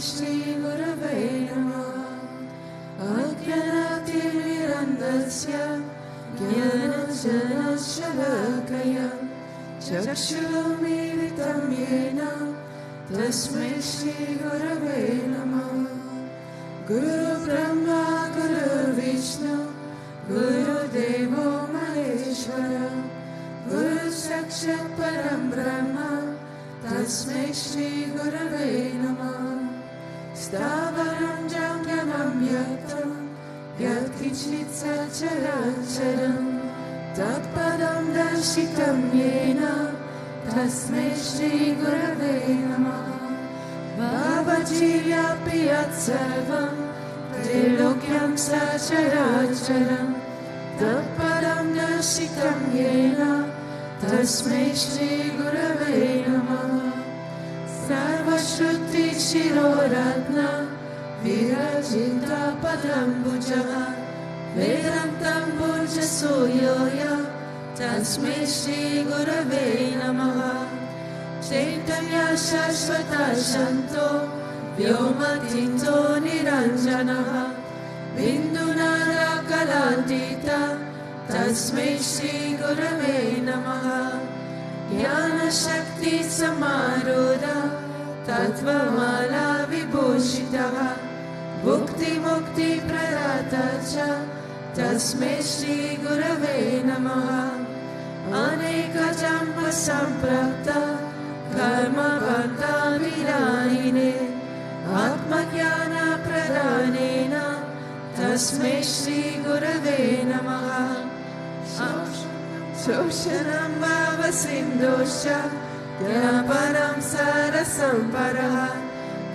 Shri Gurave Namaha. Ajnanatirmirandasya Jnanashalakaya Chakshurumilitam Yena Tasmai Shri Gurave Namaha. Guru Brahma Guru Vishnu Guru Devo Maheshwara Guru Sakshat Param Brahma Tasmai Shri Gurave Namaha. Stavaram Jangamam Yatam Yat Kichit Sacharacharam Tat Padam Darshitam Yena Tasmai Shri Gurave Namaha. Bhavajivyappi Yat Sarvam Trilokyam Sacharacharam Tat Padam Darshitam Yena Tasmai Shri Gurave Namaha. Sarvashruti Shiroratna Virajita Padambujaha Vedantam Burja Suyoya Tasmai Shri Gurave Namaha. Chaitanya Shashvata Shanto Vyomatinto Niranjanaha Bindunara Kalatita Tasmai Shri Gurave Namaha. Jnana Shakti Samarodha Tattvamala Vibhushitaha Bhukti Mukti Pradata Cha Tasmai Shri Gurave Namaha. Aneka Jamba Samprakta Karma Bhakta Virahine Atma Jnana Pradhanena Tasmai Shri Gurave Namaha. Shoshanam Bhava Sindosha Jnaparam Sarasam Paraha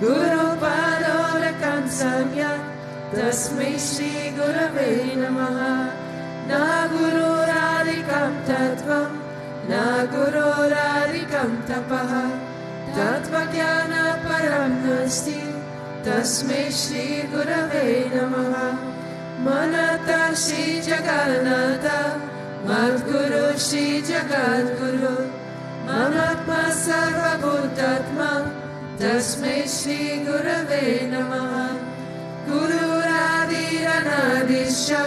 Guru Padorakam Samyak Tasmai Shri Gurave Namaha. Na Guru Radhikam Tattvam Na Guru Radhikam Tapaha Tattva Jnana Param Nasti Tasmai Shri Gurave Namaha. Manata Shri Jagannatha Madguru Shri Jagadguru Mamatma Sarva Bhutatma Tasmai Shri Gurave Namaha. Guru Radhiranadisha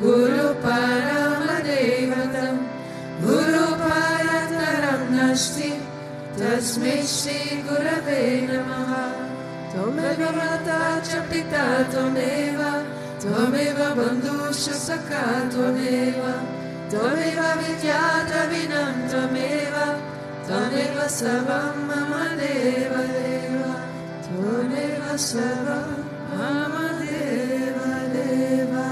Guru Paramadevatam Guru Parataram Nashti Tasmai Shri Gurave Namaha. Tvameva Mata Cha Pita Tvameva Tvameva Bandhusha Sakha Tvameva Tvameva Vidyata Vinam Tvameva Tvameva Sarvam Mama Deva Deva Tvameva Sarvam Mama Deva Deva.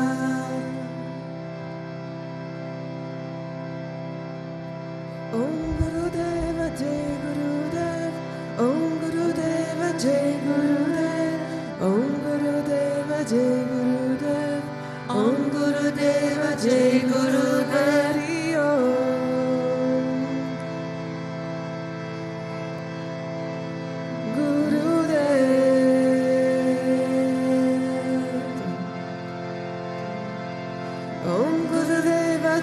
Om Gurudeva Jai Gurudev Om Gurudeva Jai Gurudev Om Gurudeva Jai Gurudev Om Gurudeva Jai Gurudev. Om Gurudeva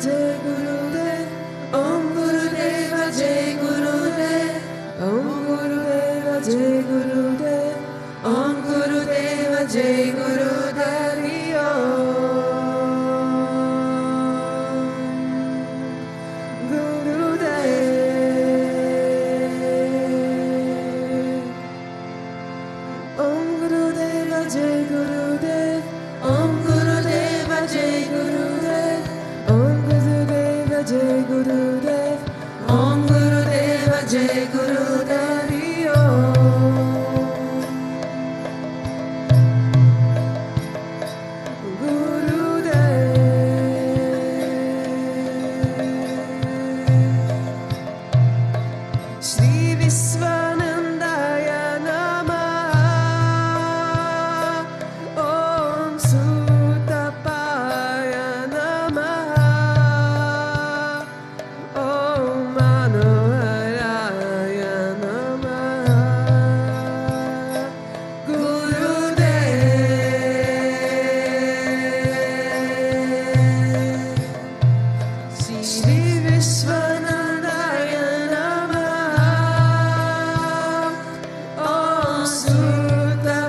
Jai Gurudev Om Gurudeva Jai Gurudev Om Gurudeva Jai Gurudev Om Gurudeva Jai Gurudev. Sutta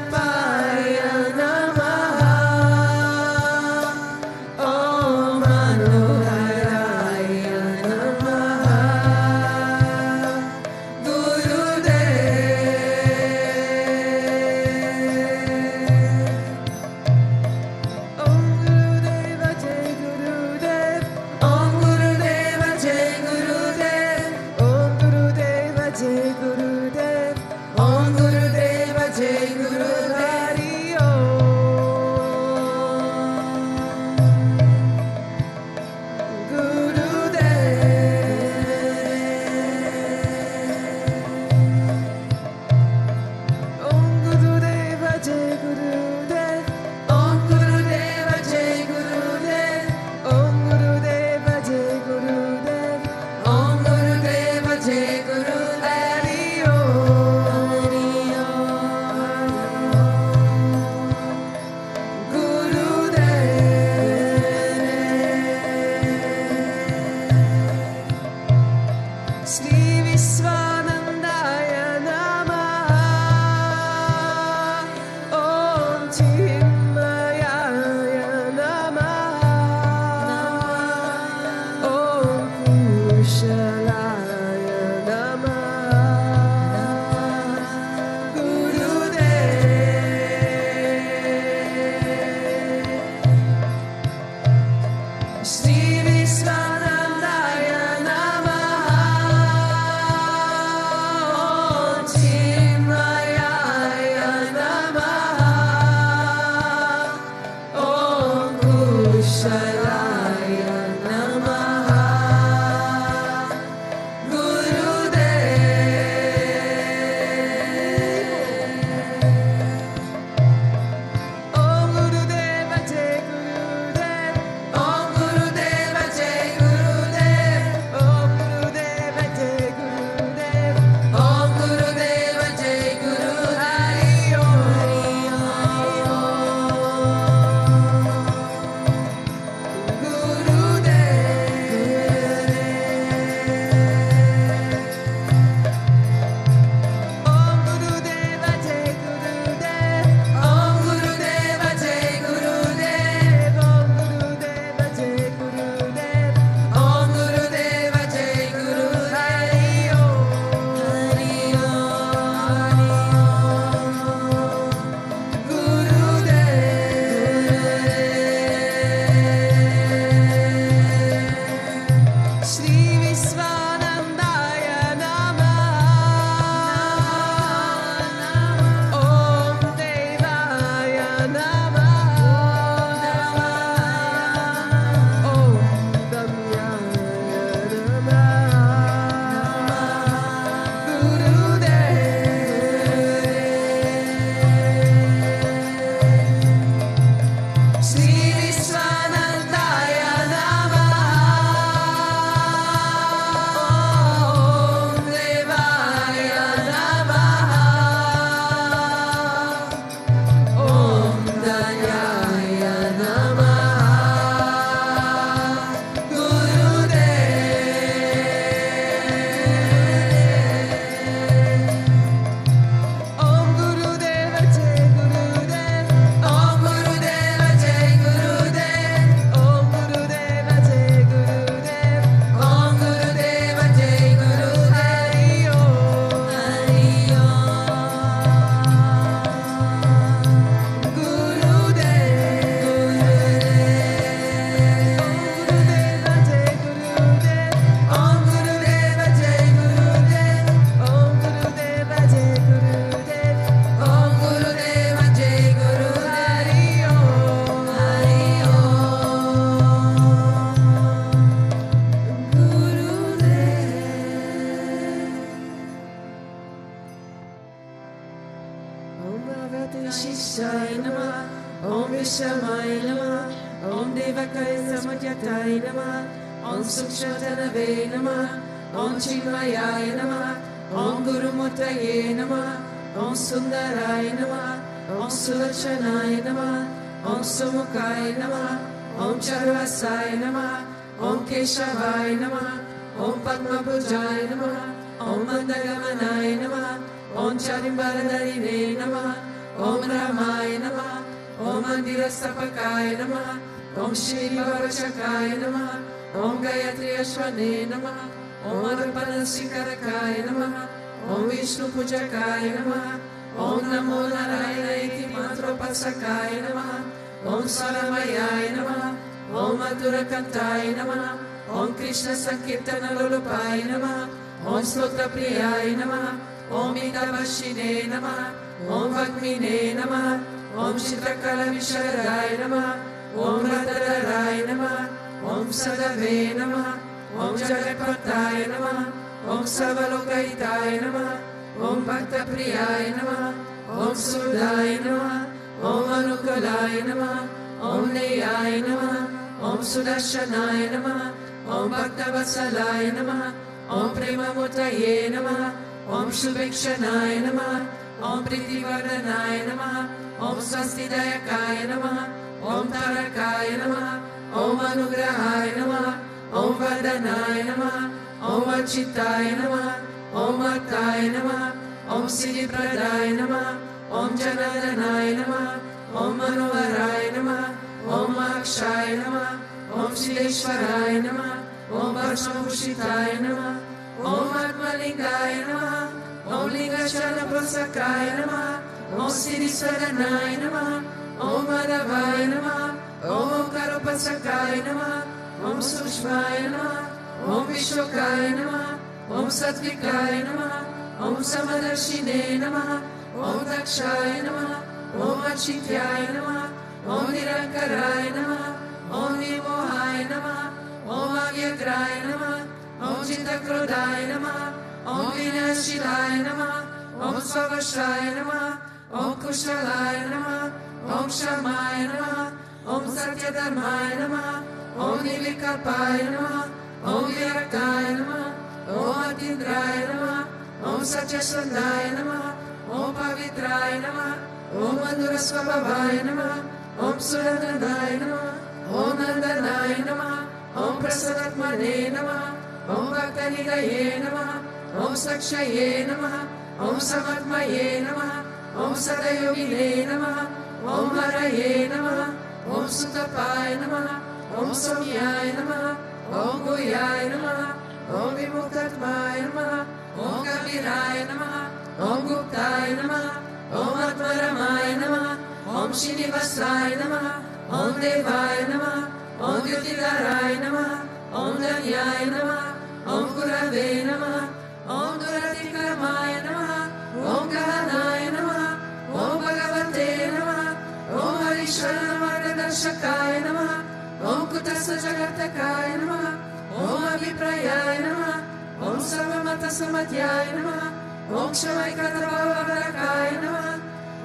Bhagavate Shishaya Namah, Om Vishamaya Namah, Om Devakaya Samadhyataya Namah, Om Sukshatanave Namah, Om Chinmayaya Namah, Om Guru Mutaye Namah, Om Sundaraya Namah, Om Sulachanaya Namah, Om Sumukaya Namah, Om Charvasaya Namah, Om Keshavaya Namah, Om Padmabhujaya Namah, Om Mandagamanaya Namah, Om Charimbaradharine Namah, Om Ramaya Namah, Om Mandirastapakaya Namah, Om Shri Bhavachakaya Namah, Om Gayatri Ashwane Namah, Om Arpanasikarakaya Namah, Om Vishnu Pujakaya Namah, Om Namo Narayana Iti Mantropasakaya Namah, Om Saramayaya Namah, Om Madhurakantaya Namah, Om Krishna Sankirtana Lolupaya Namah, Om Slotra Priyaya Namah, Om Idavashine Namah, Om Vakmine Namah, Om Chitrakala Visharaya Namah, Om Radharaya Namah, Om Sadave Namah, Om Jagatpataya Namah, Om Savalokahitaya Namah, Om Bhakta Priyaya Namah, Om Sudaya Namah, Om Anukulaya Namah, Om Neyaya Namah, Om Sudarshanaya Namah, Om Bhakta Vasalaya Namah, Om Premamutaye Namah, Om Shubhekshanaya Namah, Om Pritivardhanaya Namah, Om Swastidayakaya Namah, Om Tarakaya Namah, Om Anugrahaya Namah, Om Vardhanaya Namah, Om Achitaya Namah, Om Attaya Namah, Om Siddhipradaya Namah, Om Janardhanaya Namah, Om Manoharaya Namah, Om Akshaya Namah, Om Shileshwaraya Namah, Om Bhasmabhushitaya Namah, Om Atmalingaya Namah, Om Lingachana Prasakaya Namah, Om Siddhiswaranaya Namah, Om Madhavaya Namah, Om Karupasakaya Namah, Om Sushmaya Namah, Om Vishokaya Namah, Om Satvikaya Namah, Om Samadarshine Namah, Om Dakshaya Namah, Om Achityaya Namah, Om Nirankaraya Namah, Om Nimohaya Namah, Om Avyagraya Namah, Om Chitakrodaya Namah, Om Vinashilaya Namah, Om Svavashraya Namah, Om Kushalaya Namah, Om Shamaya Namah, Om Satyadharmaya Namah, Om Nivikalpaya Namah, Om Viraktaya Namah, Om Atindraya Namah, Om Satyaswandaya Namah, Om Pavitraya Namah, Om Madhurasvabhavaya Namah, Om Surandanaya Namah, Om Nandanaya Namah, Om Prasadatmane Namah, Om Bhaktanidaye Namah, Om Sakshaye Namah, Om Samatmaye Namah, Om Sadayogine Namah, Om Haraye Namah, Om Sutapaya Namah, Om Somyaya Namah, Om Goyaya Namah, Om Vimuktatmaya Namah, Om Kaviraya Namah, Om Guptaya Namah, Om Atmaramaya Namah, Om Srinivasaya Namah, Om Devaya Namah, Om Yutidaraya Namah, Om Danyaya Namah, Om Gurave Namah, Om Duratikarmaya Namah, Om Gahanaya Namah, Om Bhagavate Namah, Om Harishvara Margadarshakaya Namah, Om Kutasa Jagartakaya Namah, Om Abhiprayaya Namah, Om Sarvamata Samadhyaya Namah, Om Shamaikatavavarakaya Namah,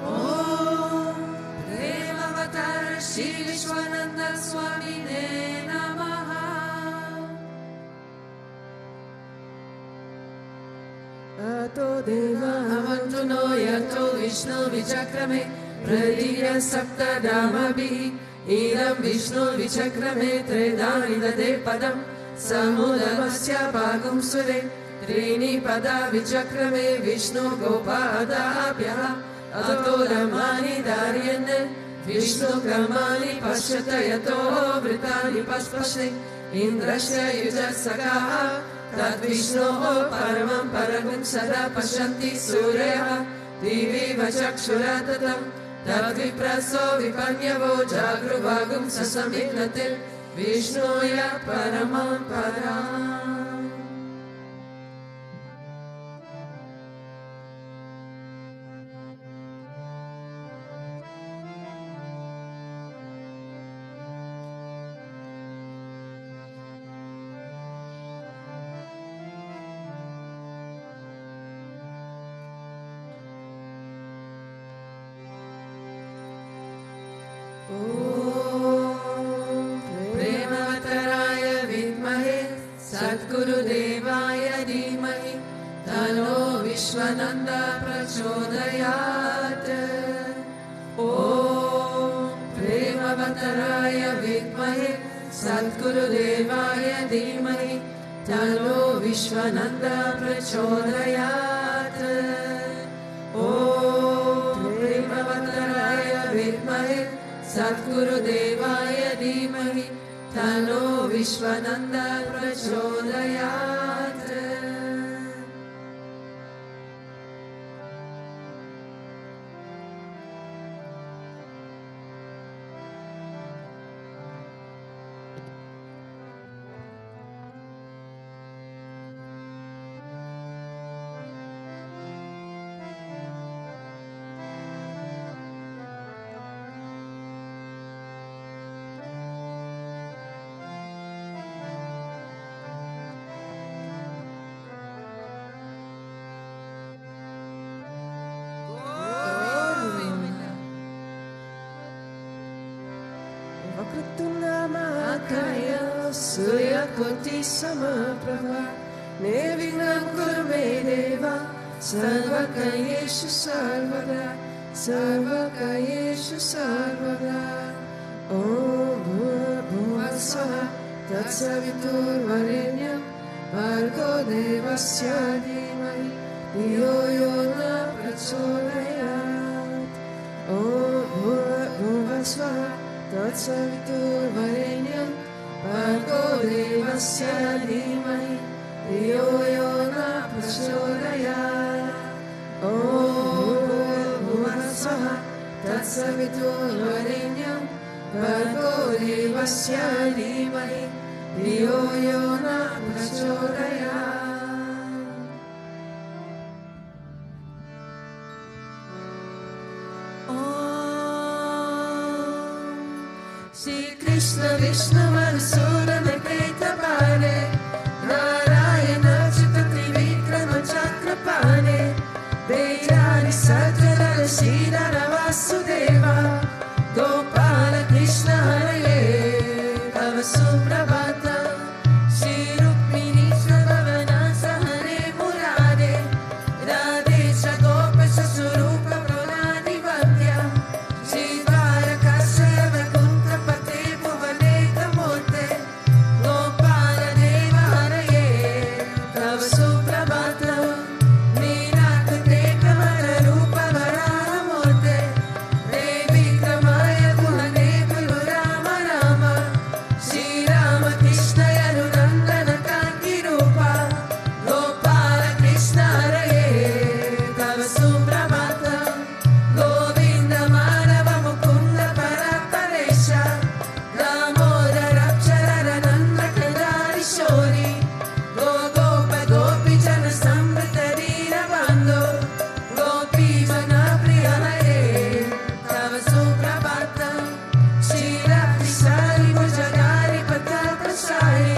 Om Premavatar Sri Vishwananda Swami Namaha. Ato Deva Avantuno Yato Vishnu Vichakrame Pradira Sapta Dhamabhi Idam Vishnu Vichakrame Tredani Dade Padam Samudavasya Bhagum Sure Trini Pada Vichakrame Vishnu Gopada Abhya Ato Ramani Daryane Vishnu Kramani Pashyata Yato Vritani Paspashne Indrashya Yujasakaha Tad Vishnu Paramam Paragum Sada Pashanti Surya Divi Vachakshuratatam Tad Vipraso Vipanyavo Jagruvagum Sasamiknatil Vishnuya Paramam Param. प्रेमवतराय विद्महे सद्गुरुदेवाय धीमहि तन्नो विश्वनन्दा प्रचोदयात्। प्रेमवतराय विद्महे सद्गुरुदेवाय धीमहि तन्नो विश्वनन्दा प्रचोदयात्। प्रेमवतराय विद्महे सद्गुरुदेवाय धीमहि तन्नो विश्वनन्दा प्रचोदयात्। Suryakuti Samaprabha Nevinam Kurme Deva Sarvakayeshu Sarvada Sarvakayeshu Sarvada Om Bhuvasvaha Tatsavitur Varenyam Bhargo Devasya Dhimahi Dhiyo Yona Prachodayat Om Bhuvasvaha Tatsavitur Varenyam Bhargo Devasya Dhimahi Dhiyo Yona Prachodayat Om Bhuvasvaha Tatsavitur Varenyam Bhargo Devasya Dhimahi Dhiyo Yona Prachodayat. Shri Krishna Vishnu Madhusudana Ketapane Narayana Chitta Trivikrama Chakrapane Dejari Sajjana Shridhara Vasudeva Gopala Krishna Hare Tava Suprabhata Shri Rukmini Shabhavana Sahare Murade Radesha Gopesha Surupa Pranadi Vadya Shri Dvarakasya Vaikuntha Pate Bhuvane Kamote Gopala Deva Hare Tava Suprabhata Niratate Kamara Rupa Varahamote Devi Kramaya Guhane Guru Rama Rama Shri Rama Krishna Yarunandana Kanki Rupa Gopala Krishna Hare Tava Suprabhata Govinda Madhava Mukunda Paraparesha Damodara Charananda Kadari Shori Gopa Gopi Jana Samrita Dina Bando Gopi Jana Priya Hare Tava Suprabhata Shri Rakhi Sari Bhujagari Patapa Shahi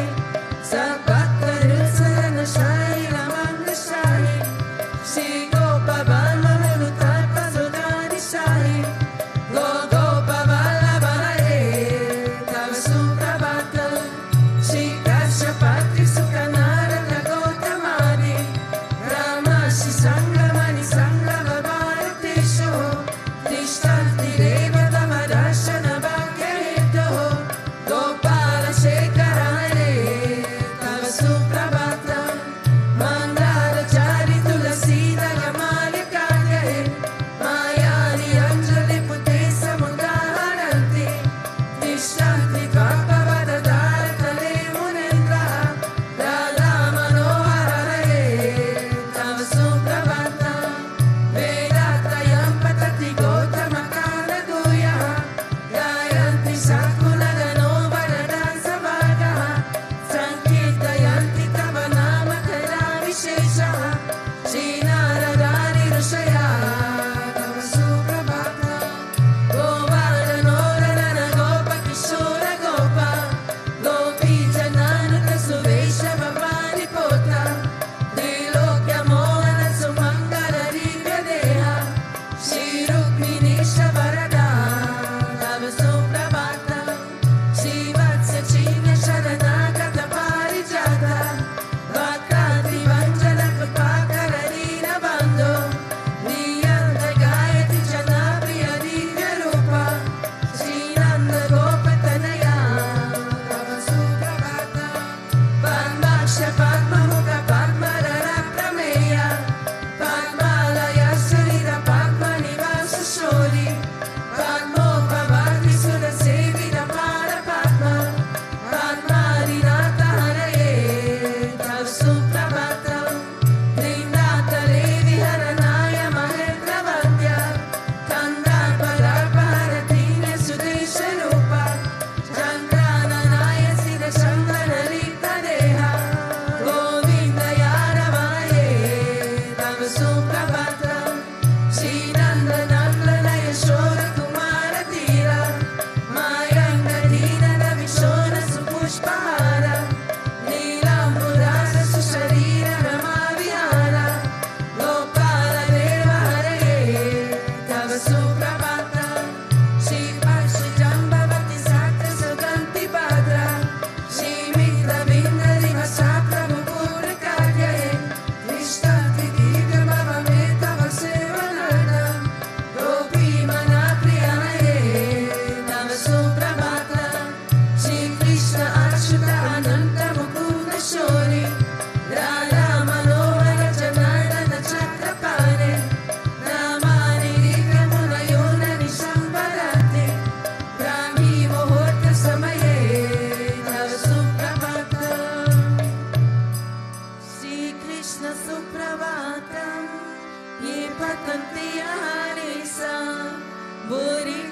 Sabhakta Rilsarana Shahi Ramanga Shahi Shri Gopa Balma Manutapa Sudani Shahi Gopa Vallabha Hare Tava Suprabhata Shri Kashyapatri Sukanarada Gautamadi Ramashi Sangamani Sangama Bharatesho Tishtanti Deva Tava Darshana Bhakyaheto Gopala Shekhara Hare Tava Suprabhata Mandala Chari Tulasi Dagamali Kage Mayani Anjali Pute Samudaharanti Tishtanti Dvapavada Dharatale Munendra Radha Manohara Hare Tava Suprabhata Vedata Yampatati Gautama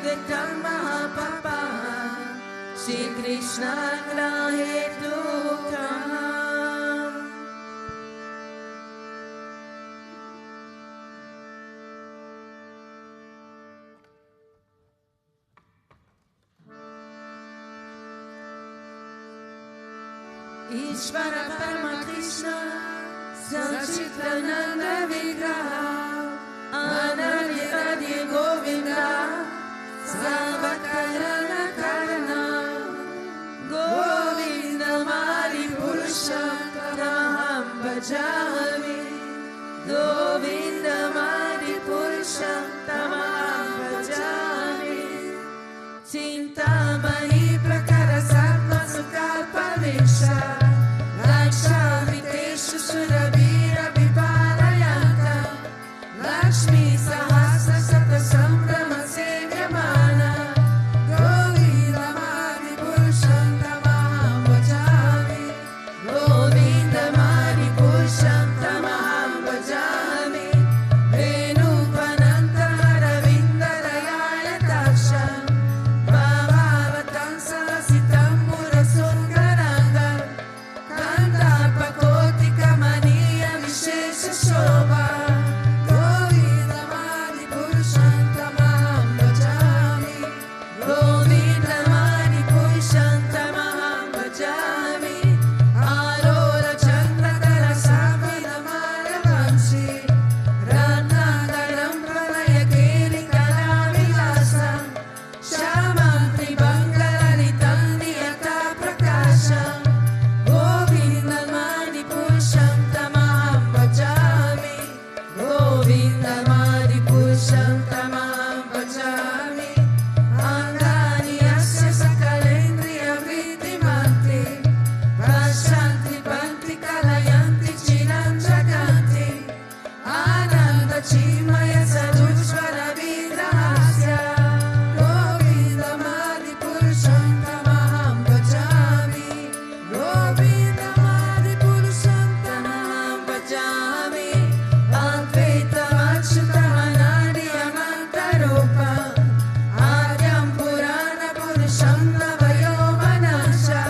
Advaitam Mahapapa Shri Krishna Grahetukam. Ishvara Parama Krishna Sachitananda Vigraha Ananya Adi Govinda Savakarana Karana Govinda Mari Purusha Tamaham Bhajami Govinda Mari Purusha Tamaham Bhajami Chintamani Prakara Satma Sukalpa Viksha Lakshmi Teshu Surabhira Viparayanta Lakshmi Sahasra Sata Sambrama Sevyamana Govinda Mari Purusham Tamaham Bhajami Govinda Mari Purusham Tamaham Bhajami Venupananta Aravinda Dayaya Daksham Bhavavatam Sahasitam Murasungaranga Kanda Pakoti Kamaniya Vishesha Shobha Govinda Mari Purusham Tamaham Bhajami Govinda Mari Purusham Tamaham Bhajami Arola Chandrakara Savila Maravanshi Ratnadaram Pralaya Keli Kalavilasam Shamam Tribanglalalitam Niyata Prakasham Govinda Mari Purusham Tamaham Bhajami Govinda Mari Purusham Tamaham Bhajami Angani Asya Sakalendriya Vidhimanti Prashanti Bhanti Kalayanti Chiram Jaganti Ananda Chimaya Sadujvara Vigrahasya Govinda Mari Purusham Tamaham Bhajami Govinda Mari Purusham Tamaham Bhajami Advaita Achyutamanadi Amantarupa Adyam Purana Purusham Navayovanasha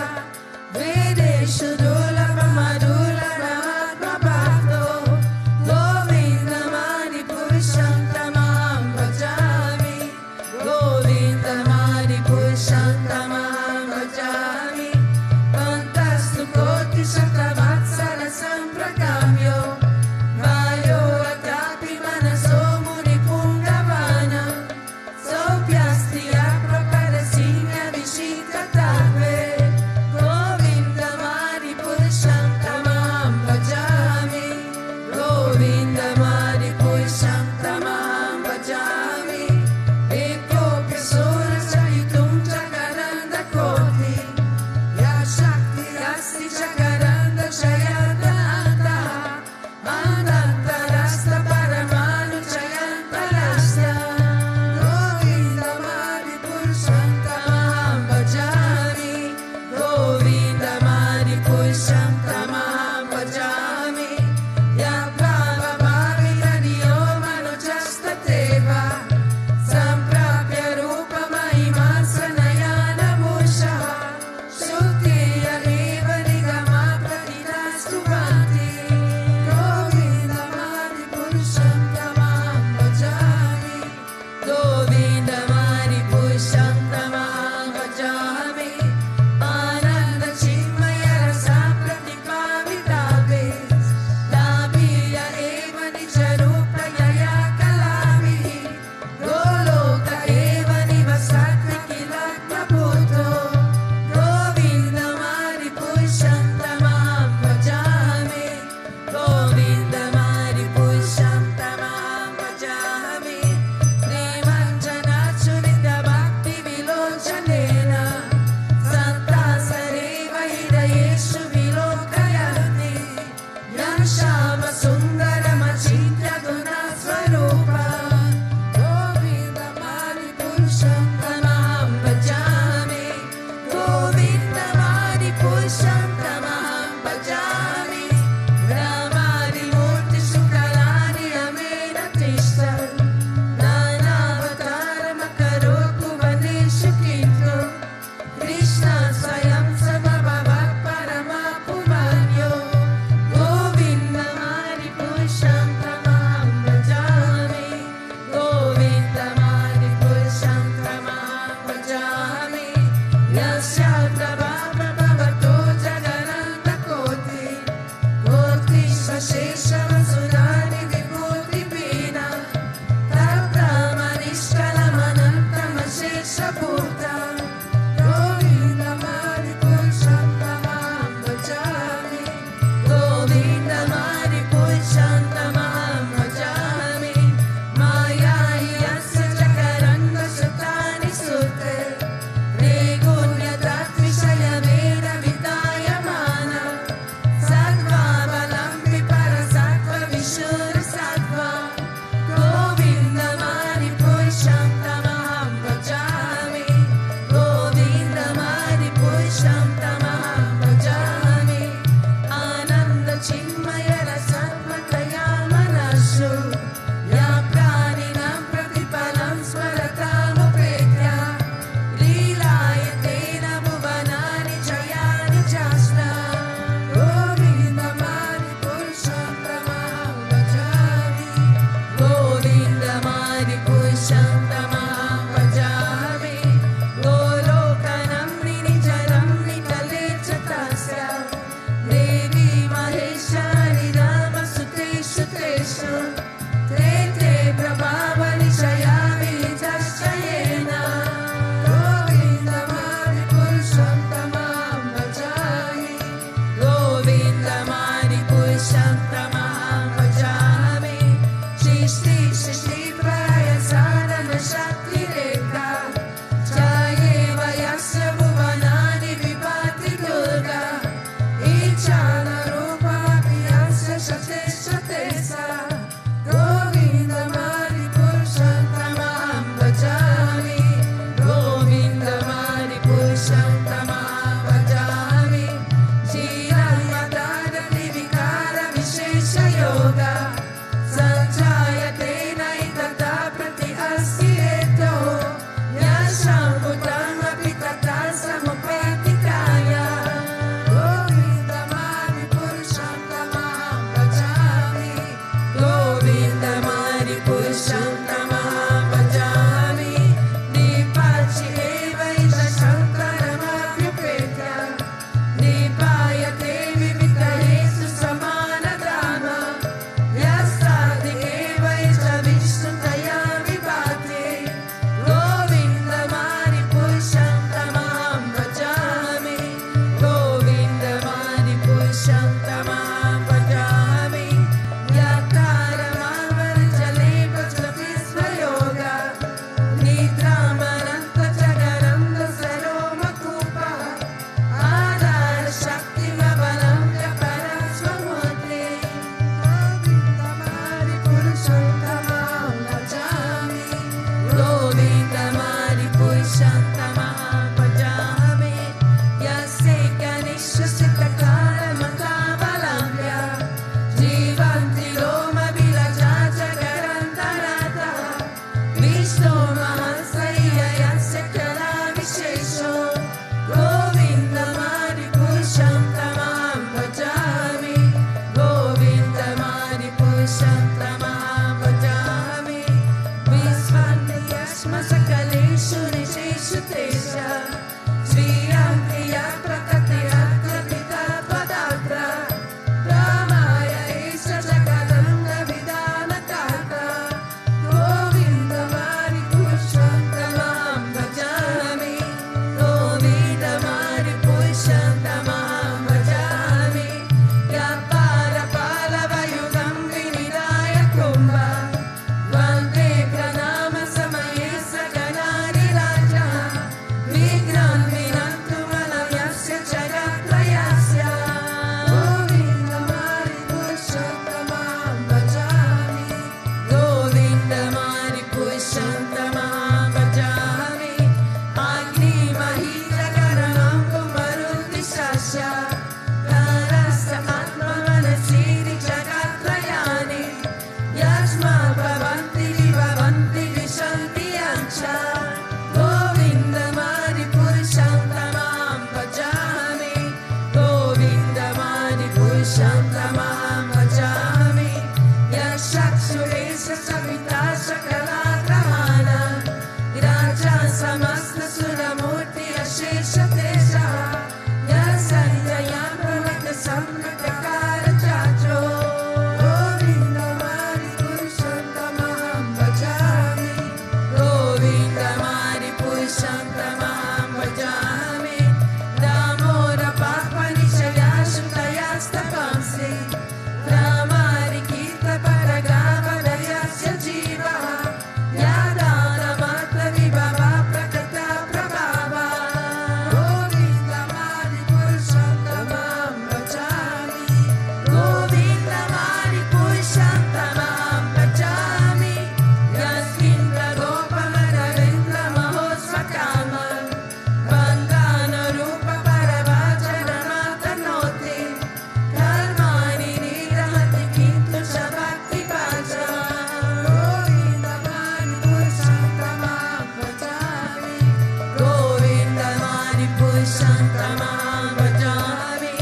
Vedeshu Dulabha Madhulabha Atma Bhakto Govinda Mari Purusham Tamaham Bhajami Govinda Mari Purusham Tamaham Bhajami Pantastu Koti Shatavatsala Samprakamyo Vayo Atapi Manaso Muni Pungavana Sopyasti Apraparasinya Vishita Tatve Govinda Mari Purusham Tamaham Bhajami Govinda Mari Purusham Tamaham Bhajami Ekopya Sura Sayitum Chakaranda Koti Ya Shakti Asti Chakaranda Shayanta Antaha Ananta Rasta Paramanu Chayanta Rasta Govinda Mari Purusham Tamaham Bhajami Govinda Mari Purusham Tamaham Bhajami Ya Bhava Bhavita Niyomano Jasta Teva Samprapya Rupa Mahiman Sanayana Mushaha Shuktiya Eva Nigama Pratinastu Bhanti Govinda Mari Purusham Tamaham Bhajami Govinda Mari Purusham Tamaham Bhajami Ananda Chinmaya Rasa Pratipavitape Labhiya Eva Nijarupa Yaya Kalamihi Goloka Eva Nivasatma Kilakma Bhuto Govinda Mari Purusham Tamaham Bhajami Govinda Mari Purusham Tamaham Bhajami Premanjana Churita Bhakti Vilochanena Santa Sareva Hidayeshu Vilokayanti Yam Shama Sundara Machitya Guna Swarupa Govinda Mari Purusham Tamaham Bhajami Govinda Mari Purusham Tamaham Bhajami Ramadi Murti Sukalani Amena Tishta Nana Avatara Makaroku सकलेषु निशेषु तेषां श्रियं प्रिया प्रकृतिया कृपिता त्वदात्र रामाय एष जगदङ्गविधानकर्ता गोविन्दमारिपुरुषं तमां भजामि गोविन्दमारिपुरुषं तमां भजामि व्यापारपालवयुगं विनिधाय कुम्भ वन्दे प्रणामसमये सगणारिराजा विघ्नं विनन्तु मनयस्य जगत्त्रयस्य गोविन्दमारिपुरुषं तमां भजामि गोविन्दमारिपुरुषं तमां भजामि अग्निमहीजकरणं पुमरुद्दिशस्य तारस्य आत्ममनसीरि जगत्त्रयानि यस्मा भवन्ति विभवन्ति विशन्ति यञ्च गोविन्दमारिपुरुषं तमां भजामि गोविन्दमारिपुरुषं तमां भजामि यश्चक्षुरेश सविता सकलाग्रहाण राजा समस्तसुरमूर्ति अशेषतेजः यस्सञ्जया प्रणतसम्मतकारचाचो गोविन्दमारिपुरुषं तमां भजामि गोविन्दमारिपुरुषं तमां भजामि दामोदरपापनिशया श्रुतयास्तपांसि रामारिकीर्तपरगावलयस्य जीवः यादानमात्रविभवा प्रकृता प्रभावा गोविन्दमारिपुरुषं तमां भजामि गोविन्दमारिपुरुषं तमां भजामि यस्मिन्द्रगोपमरविन्द्रमहोत्स्वकामं बन्धानुरूपपरभाजनमातनोति कर्माणि निरहति किन्तु च भक्तिभाजा गोविन्दमारिपुरुषं तमां भजामि गोविन्दमारिपुरुषं तमां भजामि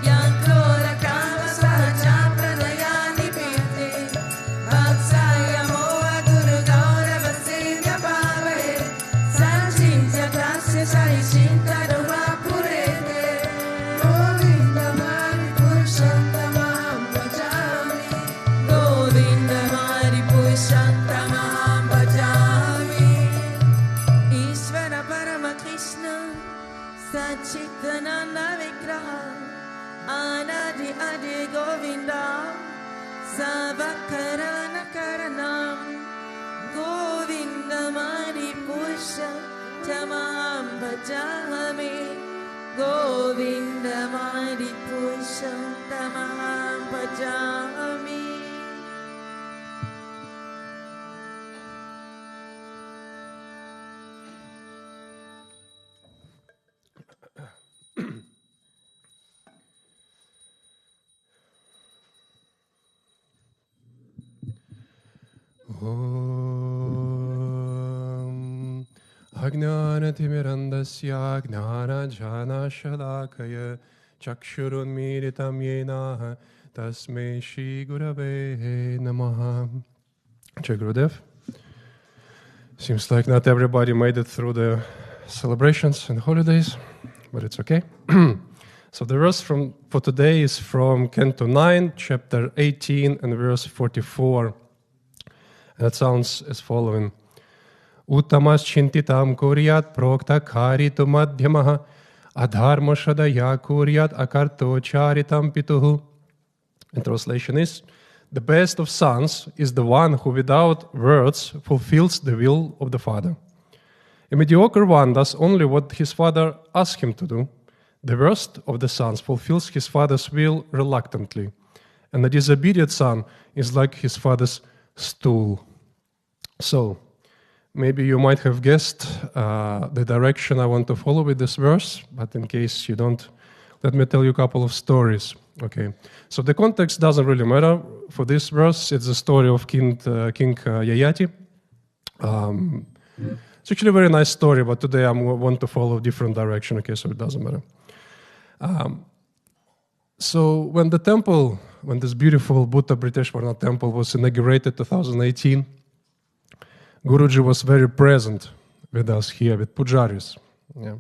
यं क्रोरकामसहजा प्रणयानि पीते भक्साय मोहगुरुगौरवसेव्यभावे सञ्चिन्त्यतस्य सहिचिन्तनुमापुरेते गोविन्दमारिपुरुषं तमां भजामि गोविन्दमारिपुरुषं तमां भजामि ईश्वर परमकृष्ण सच्चिदानन्द विग्रह अनादि आदि Govind सर्वकरणकरणं गोविन्दमारिपुरुषं तमां भजामि गोविन्दमारिपुरुषं तमां भजामि Om Ajnanatimirandasya Jnanajnanashalakaya Chakshurunmiritam Yena Tasmai Shri Gurave Namaha. Jai Gurudev. Seems like not everybody made it through the celebrations and holidays, but it's okay. So the verse for today is from Canto 9, chapter 18, and verse 44. And it sounds as following. Uttamas chintitam kuryat prokta karitu madhyamaha adharma shadaya kuryat akarto charitam pituhu. And translation is, the best of sons is the one who without words fulfills the will of the father. A mediocre one does only what his father asks him to do. The worst of the sons fulfills his father's will reluctantly. And the disobedient son is like his father's stool. So, maybe you might have guessed the direction I want to follow with this verse, but in case you don't, let me tell you a couple of stories. Okay, so the context doesn't really matter for this verse. It's the story of King Yayati. It's actually a very nice story, but today I want to follow a different direction, okay, so it doesn't matter. So when this beautiful Bhutabhrteshwarnath temple was inaugurated 2018, Guruji was very present with us here, with pujaris. Yeah.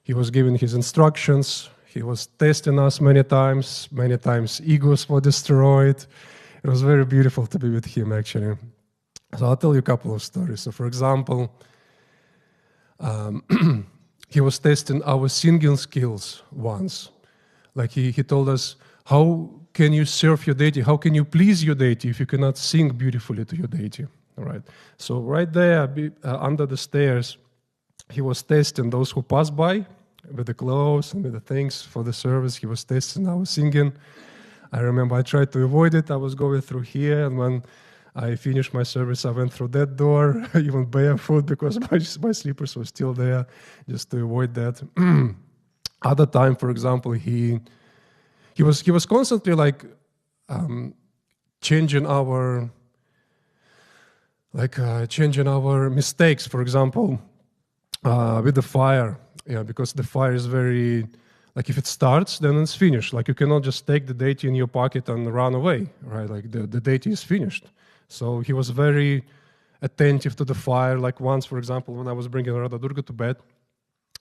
He was giving his instructions. He was testing us many times. Many times egos were destroyed. It was very beautiful to be with him, actually. So I'll tell you a couple of stories. So, for example, he was testing our singing skills once. Like he told us, how can you serve your deity? How can you please your deity if you cannot sing beautifully to your deity? All right. So right there, under the stairs, he was testing those who pass by with the clothes and with the things for the service. He was testing our singing. I remember I tried to avoid it. I was going through here, and when I finished my service, I went through that door, even barefoot, because my slippers were still there, just to avoid that. Other time, for example, he was constantly like changing our mistakes. For example, with the fire, because the fire is very, like if it starts, then it's finished. Like you cannot just take the deity in your pocket and run away, right? Like the deity is finished. So he was very attentive to the fire. Like once, for example, when I was bringing Radha Durga to bed,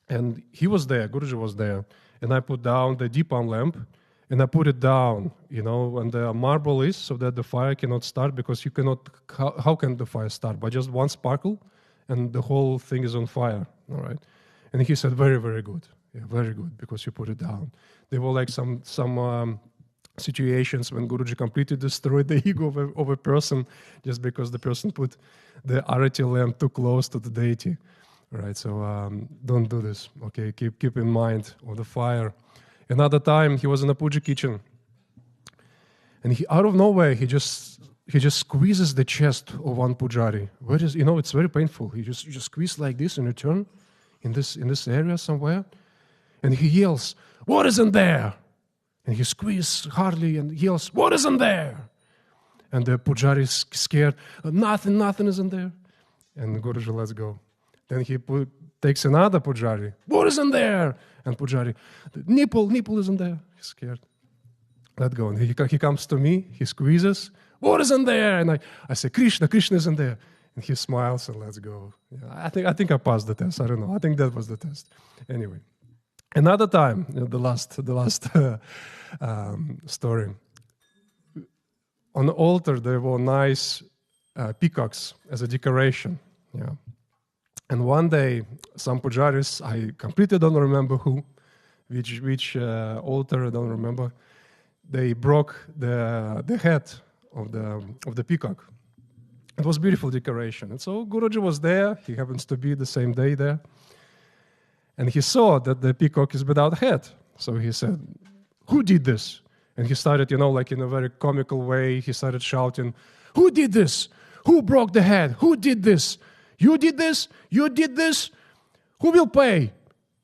and he was there, Guruji was there, and I put down the Deepam lamp, and I put it down, and the marble is so that the fire cannot start, because you cannot, how can the fire start? By just one sparkle, and the whole thing is on fire, all right? And he said, very, very good. Yeah, very good, because you put it down. There were like some situations when Guruji completely destroyed the ego of a person just because the person put the Arati lamp too close to the deity. Right, so don't do this. Okay, keep in mind of the fire. Another time he was in a puja kitchen, and he out of nowhere he just squeezes the chest of one pujari. Where is, it's very painful. He just squeeze like this and return in this area somewhere, and he yells, "What isn't there?" And he squeezes hardly and yells, "What isn't there?" And the pujari is scared. Nothing isn't there. And Guruji lets go. Then he takes another pujari. "What isn't there?" And pujari, "The nipple isn't there." He's scared. Let go. And he comes to me. He squeezes. "What isn't there?" And I say, Krishna isn't there. And he smiles and lets go. Yeah, I think I passed the test. I don't know. I think that was the test. Anyway, another time, the last story. On the altar there were nice peacocks as a decoration. Yeah. And one day, some pujaris, I completely don't remember which altar, I don't remember, they broke the head of the peacock. It was beautiful decoration. And so Guruji was there, he happens to be the same day there, and he saw that the peacock is without head. So he said, "Who did this?" And he started, like in a very comical way, he started shouting, "Who did this? Who broke the head? Who did this? You did this? You did this? Who will pay?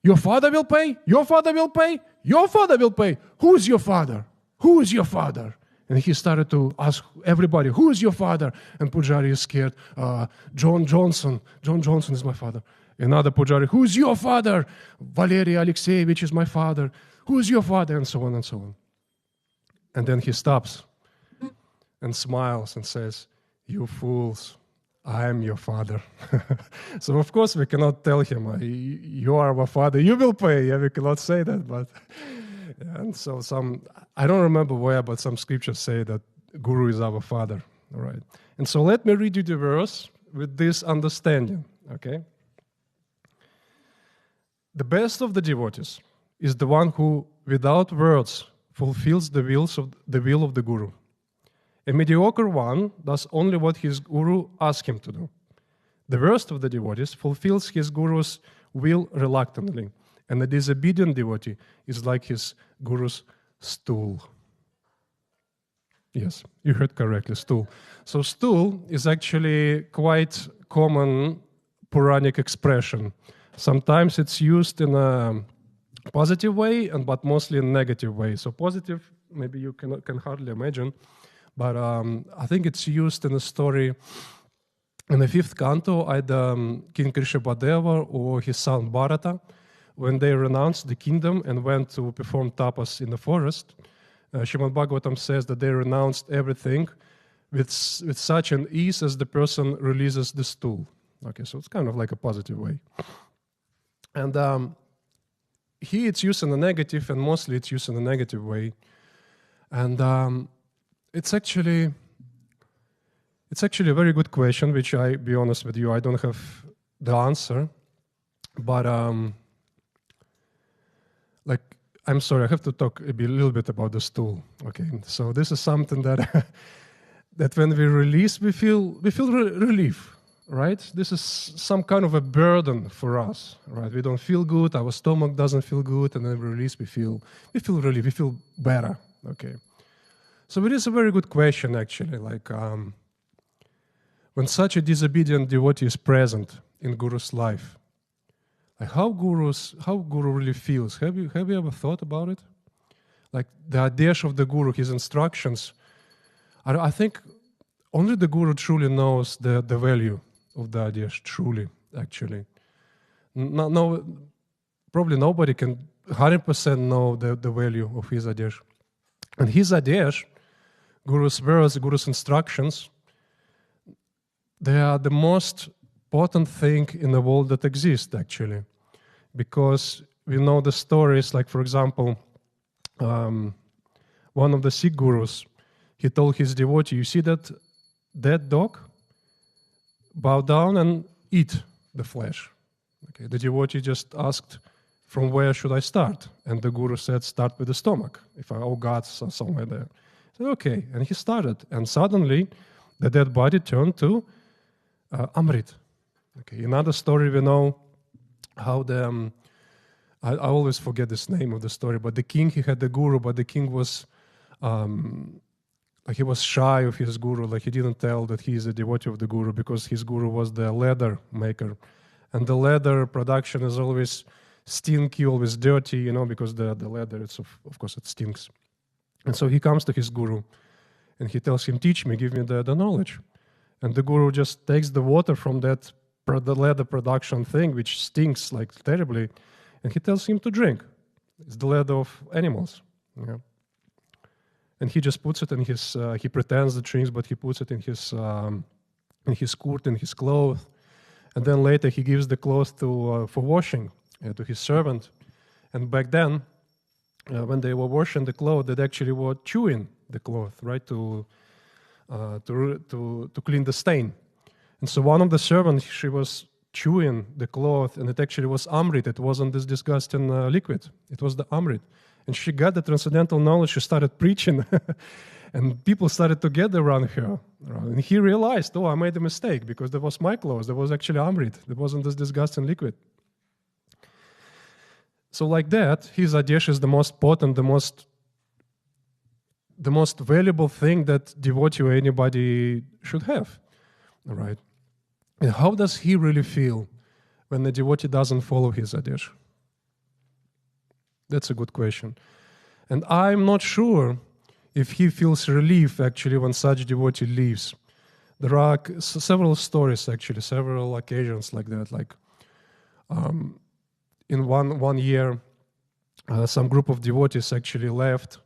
Your father will pay? Your father will pay? Your father will pay? Who is your father? Who is your father?" And he started to ask everybody, "Who is your father?" And Pujari is scared. John Johnson. John Johnson is my father. Another Pujari, "Who is your father?" "Valery Alexeyevich is my father." "Who is your father?" And so on and so on. And then he stops and smiles and says, "You fools. I am your father." So of course we cannot tell him, "You are our father, you will pay." Yeah, we cannot say that, but and so I don't remember where, but some scriptures say that Guru is our father. All right. And so let me read you the verse with this understanding. Okay. The best of the devotees is the one who, without words, fulfills the will of the Guru. A mediocre one does only what his guru asks him to do. The worst of the devotees fulfills his guru's will reluctantly, and a disobedient devotee is like his guru's stool. Yes, you heard correctly, stool. So stool is actually quite common Puranic expression. Sometimes it's used in a positive way, but mostly in a negative way. So positive, maybe you can hardly imagine. But I think it's used in a story in the 5th canto, either King Rishabhadeva or his son Bharata, when they renounced the kingdom and went to perform tapas in the forest. Srimad Bhagavatam says that they renounced everything with such an ease as the person releases the stool. Okay, so it's kind of like a positive way. And here it's used in a negative, and mostly it's used in a negative way. And it's actually a very good question, which I be honest with you, I don't have the answer. But like, I'm sorry, I have to talk a little bit about the stool. Okay, so this is something that that when we release, we feel relief, right? This is some kind of a burden for us, right? We don't feel good, our stomach doesn't feel good, and then we release, we feel relief, we feel better. Okay, so it is a very good question actually. Like when such a disobedient devotee is present in Guru's life, like how Guru really feels. Have you ever thought about it? Like the adesh of the Guru, his instructions. I think only the Guru truly knows the value of the adesh. Truly, actually, no, probably nobody can 100% know the value of his adesh. And his adesh, Guru's words, Guru's instructions, they are the most important thing in the world that exists, actually, because we know the stories. Like, for example, one of the Sikh gurus, he told his devotee, "You see that dead dog? Bow down and eat the flesh." Okay, the devotee just asked, "From where should I start?" And the guru said, "Start with the stomach. If I owe God somewhere there." He said, "Okay," and he started, and suddenly the dead body turned to Amrit. Okay, another story we know how the I always forget this name of the story, but the king, he had the guru, but the king was like he was shy of his guru, like he didn't tell that he is a devotee of the guru because his guru was the leather maker, and the leather production is always stinky, always dirty, you know, because the leather, it's of course it stinks. And so he comes to his guru, and he tells him, "Teach me, give me the knowledge." And the guru just takes the water from the leather production thing, which stinks like terribly, and he tells him to drink. It's the leather of animals. Yeah. And he just puts it in his, he pretends the drinks, but he puts it in his coat, in his clothes. And then later he gives the clothes for washing to his servant. And back then, when they were washing the clothes, they actually were chewing the cloth, right, to clean the stain. And so one of the servants, she was chewing the cloth, and it actually was Amrit. It wasn't this disgusting liquid. It was the Amrit. And she got the transcendental knowledge. She started preaching, and people started to gather around her. And he realized, "Oh, I made a mistake because there was my clothes. There was actually Amrit. There wasn't this disgusting liquid." So like that, his adesh is the most potent, the most valuable thing that devotee or anybody should have. All right. And how does he really feel when the devotee doesn't follow his adesh? That's a good question. And I'm not sure if he feels relief, actually, when such devotee leaves. There are several stories, actually, several occasions like that. Like in one year, some group of devotees actually left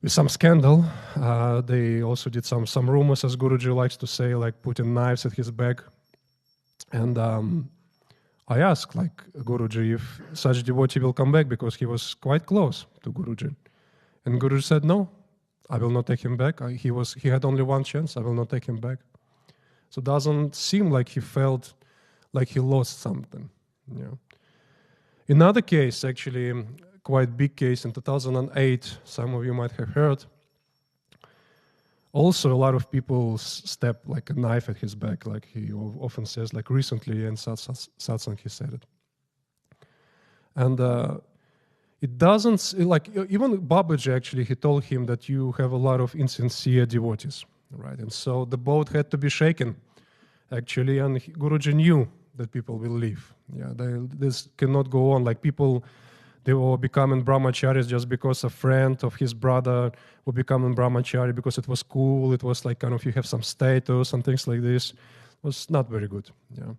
with some scandal. They also did some rumors, as Guruji likes to say, like putting knives at his back. And I asked, like, Guruji, if such devotee will come back, because he was quite close to Guruji. And Guruji said, "No, I will not take him back. He had only one chance. I will not take him back." So it doesn't seem like he felt like he lost something. You know. Another case, actually, quite big case in 2008, some of you might have heard. Also, a lot of people stepped like a knife at his back, like he often says, like recently in satsang he said it. And it doesn't, like, even Babaji actually, he told him that you have a lot of insincere devotees, right? And so the boat had to be shaken, actually, and Guruji knew that people will leave. Yeah, this cannot go on. Like people, they were becoming brahmacharis just because a friend of his brother were becoming brahmachari because it was cool. It was like kind of you have some status and things like this. It was not very good. Yeah,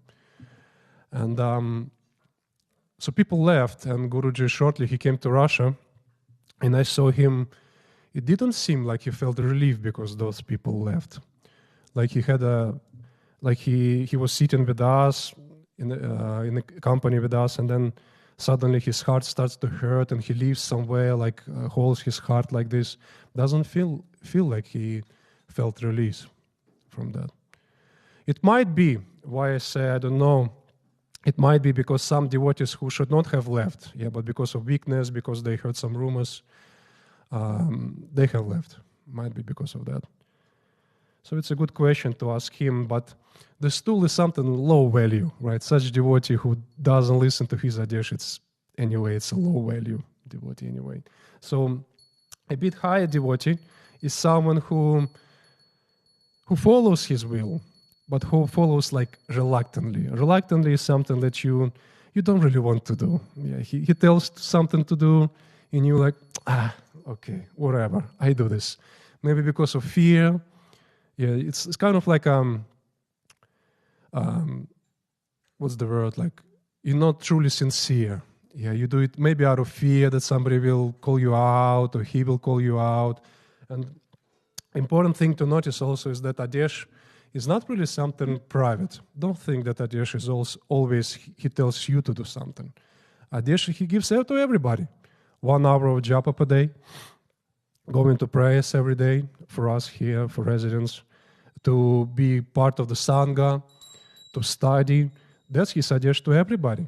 and so people left, and Guruji shortly he came to Russia, and I saw him. It didn't seem like he felt relief because those people left. Like he had Like he was sitting with us in the company with us, and then suddenly his heart starts to hurt, and he leaves somewhere, like holds his heart like this. Doesn't feel like he felt release from that. It might be why I say I don't know. It might be because some devotees who should not have left, but because of weakness, because they heard some rumors, they have left. Might be because of that. So it's a good question to ask him, but the stool is something low value, right? Such devotee who doesn't listen to his adesh, it's a low value devotee anyway. So a bit higher devotee is someone who follows his will, but who follows like reluctantly. Reluctantly is something that you don't really want to do. Yeah, he tells something to do, and you're like, okay, whatever, I do this. Maybe because of fear. Yeah, it's kind of like what's the word? Like you're not truly sincere. Yeah, you do it maybe out of fear that somebody will call you out or he will call you out. And important thing to notice also is that adesh is not really something private. Don't think that adesh is always he tells you to do something. Adesh he gives out to everybody. 1 hour of japa per day, going to prayers every day for us here, for residents, to be part of the sangha, to study. That's his adesh to everybody.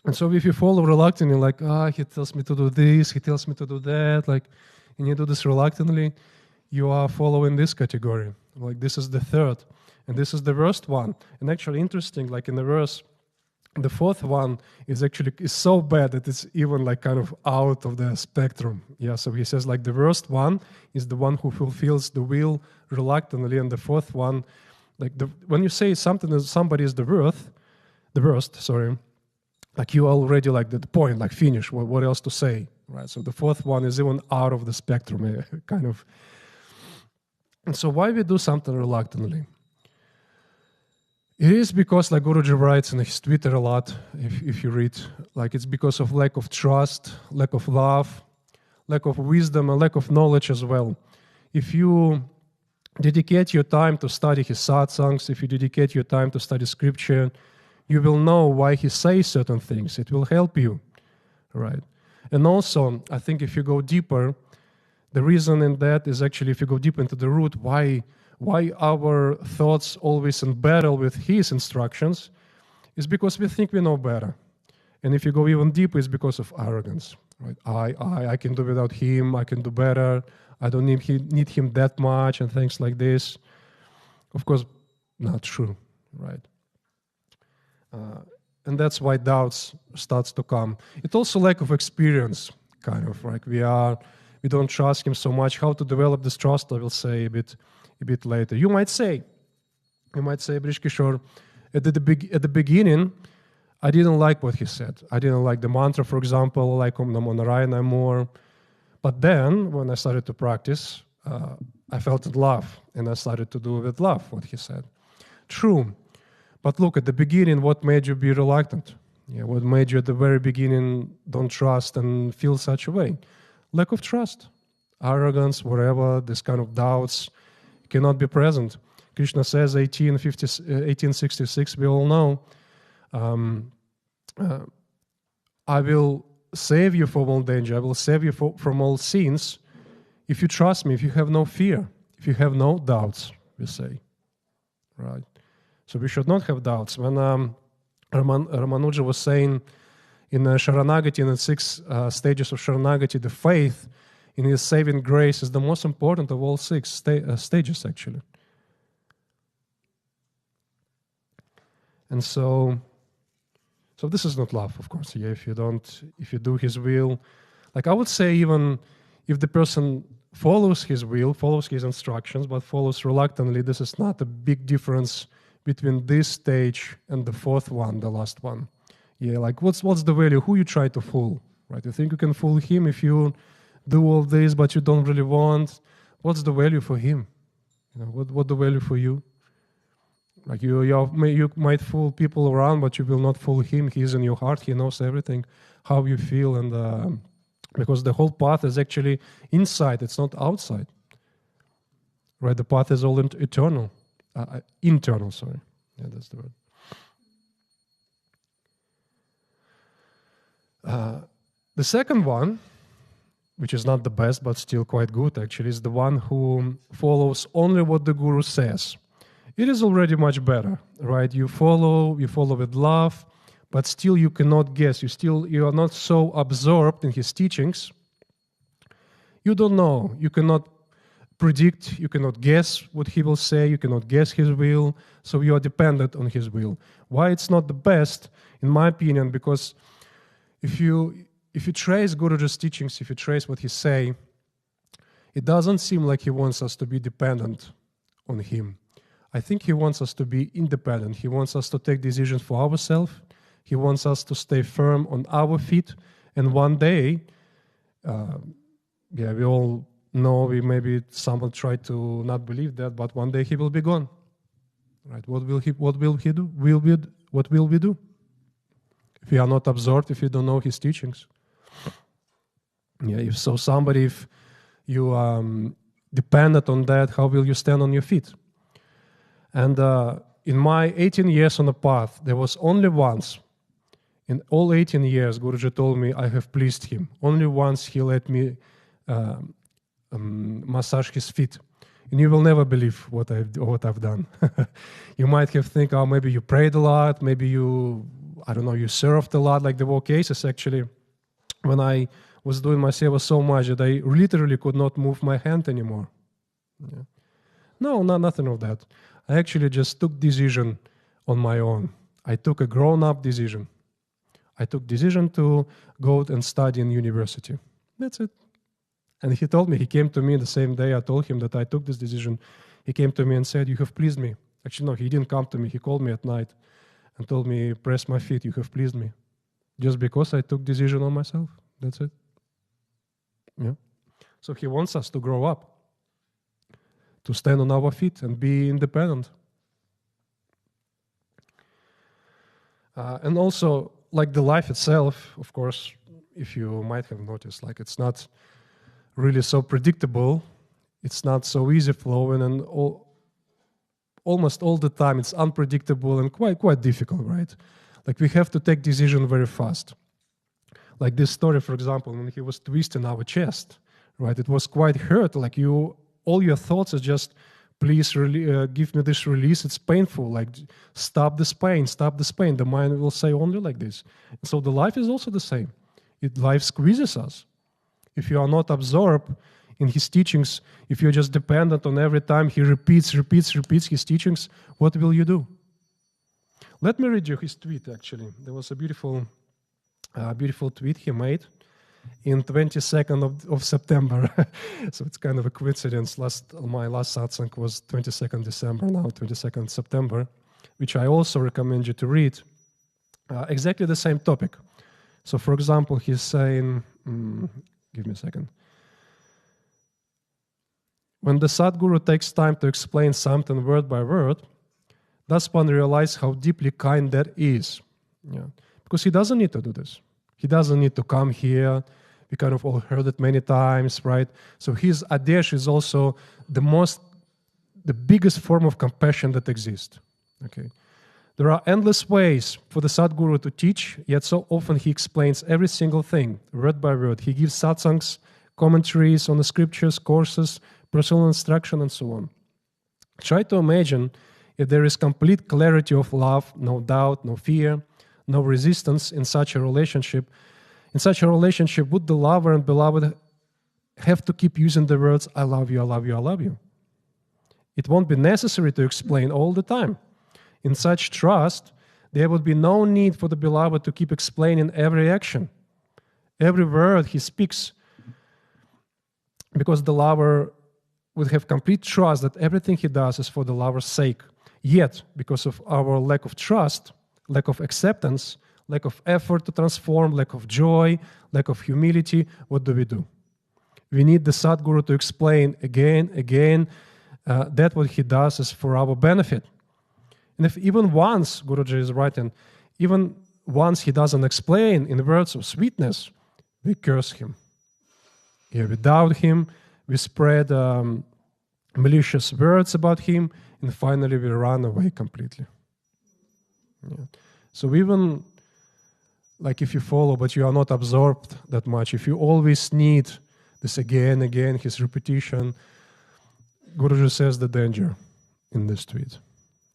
And so if you follow reluctantly, like, he tells me to do this, he tells me to do that, like, and you do this reluctantly, you are following this category. Like, this is the third, and this is the worst one. And actually interesting, like in the verse, the fourth one is so bad that it's even like kind of out of the spectrum. Yeah, so he says like the worst one is the one who fulfills the will reluctantly, and the fourth one, like when you say something that somebody is the worst, like you already like the point, like finish. What else to say, right? So the fourth one is even out of the spectrum, kind of. And so why we do something reluctantly? It is because, like Guruji writes in his Twitter a lot, if you read, like it's because of lack of trust, lack of love, lack of wisdom, and lack of knowledge as well. If you dedicate your time to study his satsangs, if you dedicate your time to study scripture, you will know why he says certain things. It will help you, right? And also, I think if you go deeper, the reason in that is actually if you go deep into the root, why our thoughts always in battle with his instructions is because we think we know better. And if you go even deeper, it's because of arrogance, right? I can do without him, I can do better, I don't need him that much, and things like this. Of course, not true, right? And that's why doubts starts to come. It's also lack of experience, kind of, like we don't trust him so much. How to develop this trust, I will say a bit later. You might say, Brishkishore, at the beginning, I didn't like what he said. I didn't like the mantra, for example, like Om Namo Narayana more. But then, when I started to practice, I felt in love, and I started to do with love what he said. True. But look, at the beginning, what made you be reluctant? Yeah, what made you at the very beginning don't trust and feel such a way? Lack of trust, arrogance, whatever, this kind of doubts cannot be present. Krishna says, 1866, we all know, I will save you from all danger, I will save you from all sins if you trust me, if you have no fear, if you have no doubts, we say. Right? So we should not have doubts. When Ramanuja was saying in Sharanagati, in the 6 stages of Sharanagati, the faith in his saving grace is the most important of all 6 stages, actually. And so this is not love, of course. Yeah, if you do his will, like I would say, even if the person follows his will, follows his instructions, but follows reluctantly, this is not a big difference between this stage and the fourth one, the last one. Yeah, like what's the value? Who you try to fool, right? You think you can fool him if you do all this, but you don't really want. What's the value for him? You know, what the value for you? Like you might fool people around, but you will not fool him. He's in your heart. He knows everything, how you feel, and because the whole path is actually inside. It's not outside, right? The path is all eternal. internal, sorry. Yeah, that's the word. The second one, which is not the best, but still quite good actually, is the one who follows only what the Guru says. It is already much better, right? You follow with love, but still you cannot guess. You are not so absorbed in his teachings. You don't know. You cannot predict. You cannot guess what he will say. You cannot guess his will. So you are dependent on his will. Why it's not the best, in my opinion, because if you trace Guruji's teachings, if you trace what he say, it doesn't seem like he wants us to be dependent on him. I think he wants us to be independent. He wants us to take decisions for ourselves. He wants us to stay firm on our feet. And one day, we all know, maybe someone tried to not believe that, but one day he will be gone. Right? What will he do? What will we do? If we are not absorbed, if you don't know his teachings. Yeah, if you are dependent on that, how will you stand on your feet? And in my 18 years on the path, there was only once, in all 18 years, Guruji told me I have pleased him. Only once he let me massage his feet. And you will never believe what I've done. You might have think, oh, maybe you prayed a lot, maybe you served a lot, like there were cases actually when I was doing my seva so much that I literally could not move my hand anymore. Yeah. No, nothing of that. I actually just took decision on my own. I took a grown-up decision. I took decision to go and study in university. That's it. And he told me, he came to me the same day I told him that I took this decision. He came to me and said, you have pleased me. Actually, no, he didn't come to me. He called me at night and told me, press my feet, you have pleased me. Just because I took decision on myself. That's it. Yeah. So he wants us to grow up, to stand on our feet and be independent. And also, like the life itself, of course, if you might have noticed, like it's not really so predictable. It's not so easy flowing, and almost all the time it's unpredictable and quite difficult, right? Like we have to take decision very fast. Like this story, for example, when he was twisting our chest, right? It was quite hurt. Like all your thoughts are just, please give me this release. It's painful. Like stop this pain, stop this pain. The mind will say only like this. So the life is also the same. Life squeezes us. If you are not absorbed in his teachings, if you're just dependent on every time he repeats his teachings, what will you do? Let me read you his tweet, actually. There was a beautiful tweet he made in 22nd of September. So it's kind of a coincidence. My last satsang was 22nd December, now 22nd September, which I also recommend you to read. Exactly the same topic. So, for example, he's saying, give me a second. When the Sadguru takes time to explain something word by word, does one realize how deeply kind that is? Yeah. Because he doesn't need to do this. He doesn't need to come here. We kind of all heard it many times, right? So his adesh is also the biggest form of compassion that exists. Okay. There are endless ways for the Sadguru to teach, yet so often he explains every single thing, word by word. He gives satsangs, commentaries on the scriptures, courses, personal instruction, and so on. Try to imagine if there is complete clarity of love, no doubt, no fear, no resistance in such a relationship. In such a relationship, would the lover and beloved have to keep using the words, I love you, I love you, I love you? It won't be necessary to explain all the time. In such trust, there would be no need for the beloved to keep explaining every action, every word he speaks, because the lover would have complete trust that everything he does is for the lover's sake. Yet, because of our lack of trust, lack of acceptance, lack of effort to transform, lack of joy, lack of humility, what do? We need the Sadguru to explain again, that what he does is for our benefit. And if even once, Guruji is writing, even once he doesn't explain in words of sweetness, we curse him. Yeah, we doubt him, we spread malicious words about him, and finally we run away completely. Yeah. So even like if you follow, but you are not absorbed that much, if you always need this again, his repetition, Guruji says the danger in this tweet,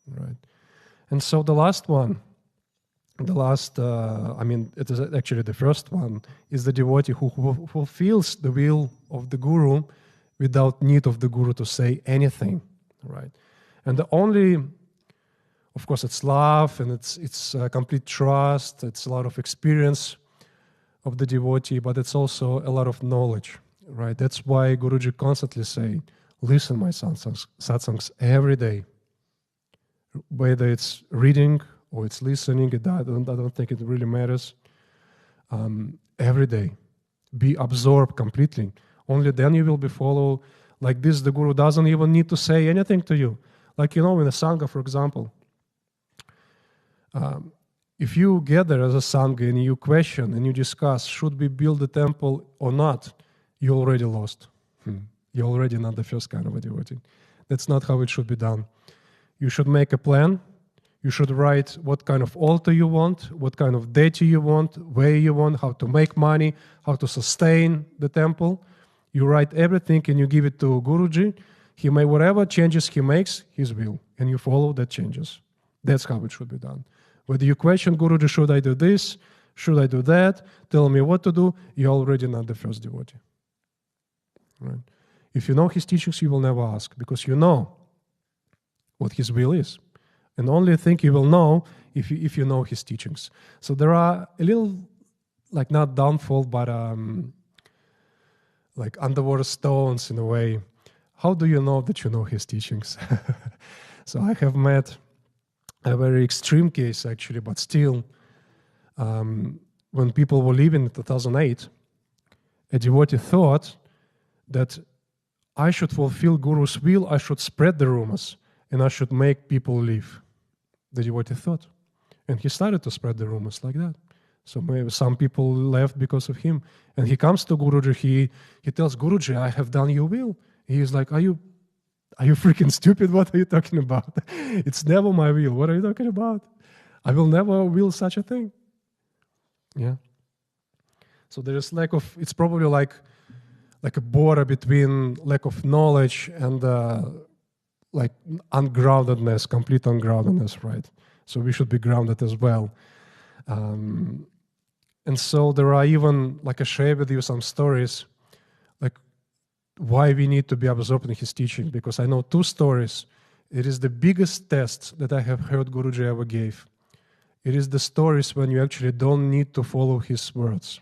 right? And so the last one, it is actually the first one, is the devotee who fulfills the will of the Guru without need of the Guru to say anything, right? And the only, of course, it's love and it's complete trust, it's a lot of experience of the devotee, but it's also a lot of knowledge, right? That's why Guruji constantly say, listen my satsangs every day, whether it's reading or it's listening, I don't think it really matters. Every day, be absorbed completely. Only then you will be followed. Like this, the Guru doesn't even need to say anything to you. Like, in a Sangha, for example, if you gather as a Sangha and you question and you discuss, should we build the temple or not, you already lost. You're already not the first kind of a devotee. That's not how it should be done. You should make a plan. You should write what kind of altar you want, what kind of deity you want, where you want, how to make money, how to sustain the temple. You write everything and you give it to Guruji. He may, whatever changes he makes, his will, and you follow the changes. That's how it should be done. Whether you question Guruji, should I do this? Should I do that? Tell me what to do. You're already not the first devotee. Right? If you know his teachings, you will never ask, because you know what his will is. And only thing you will know if you know his teachings. So there are a little, like not downfall, but like underwater stones in a way. How do you know that you know his teachings? So I have met a very extreme case actually, but still, when people were leaving in 2008, a devotee thought that I should fulfill Guru's will, I should spread the rumors, and I should make people leave. The devotee thought. And he started to spread the rumors like that. So maybe some people left because of him. And he comes to Guruji, he tells Guruji, I have done your will. He is like, are you freaking stupid? What are you talking about? It's never my will. What are you talking about? I will never will such a thing. Yeah. So there is lack of, it's probably like a border between lack of knowledge and like ungroundedness, complete ungroundedness, right? So we should be grounded as well. And so there are even, like I share with you some stories, like why we need to be absorbed in his teaching, because I know two stories. It is the biggest test that I have heard Guruji ever gave. It is the stories when you actually don't need to follow his words.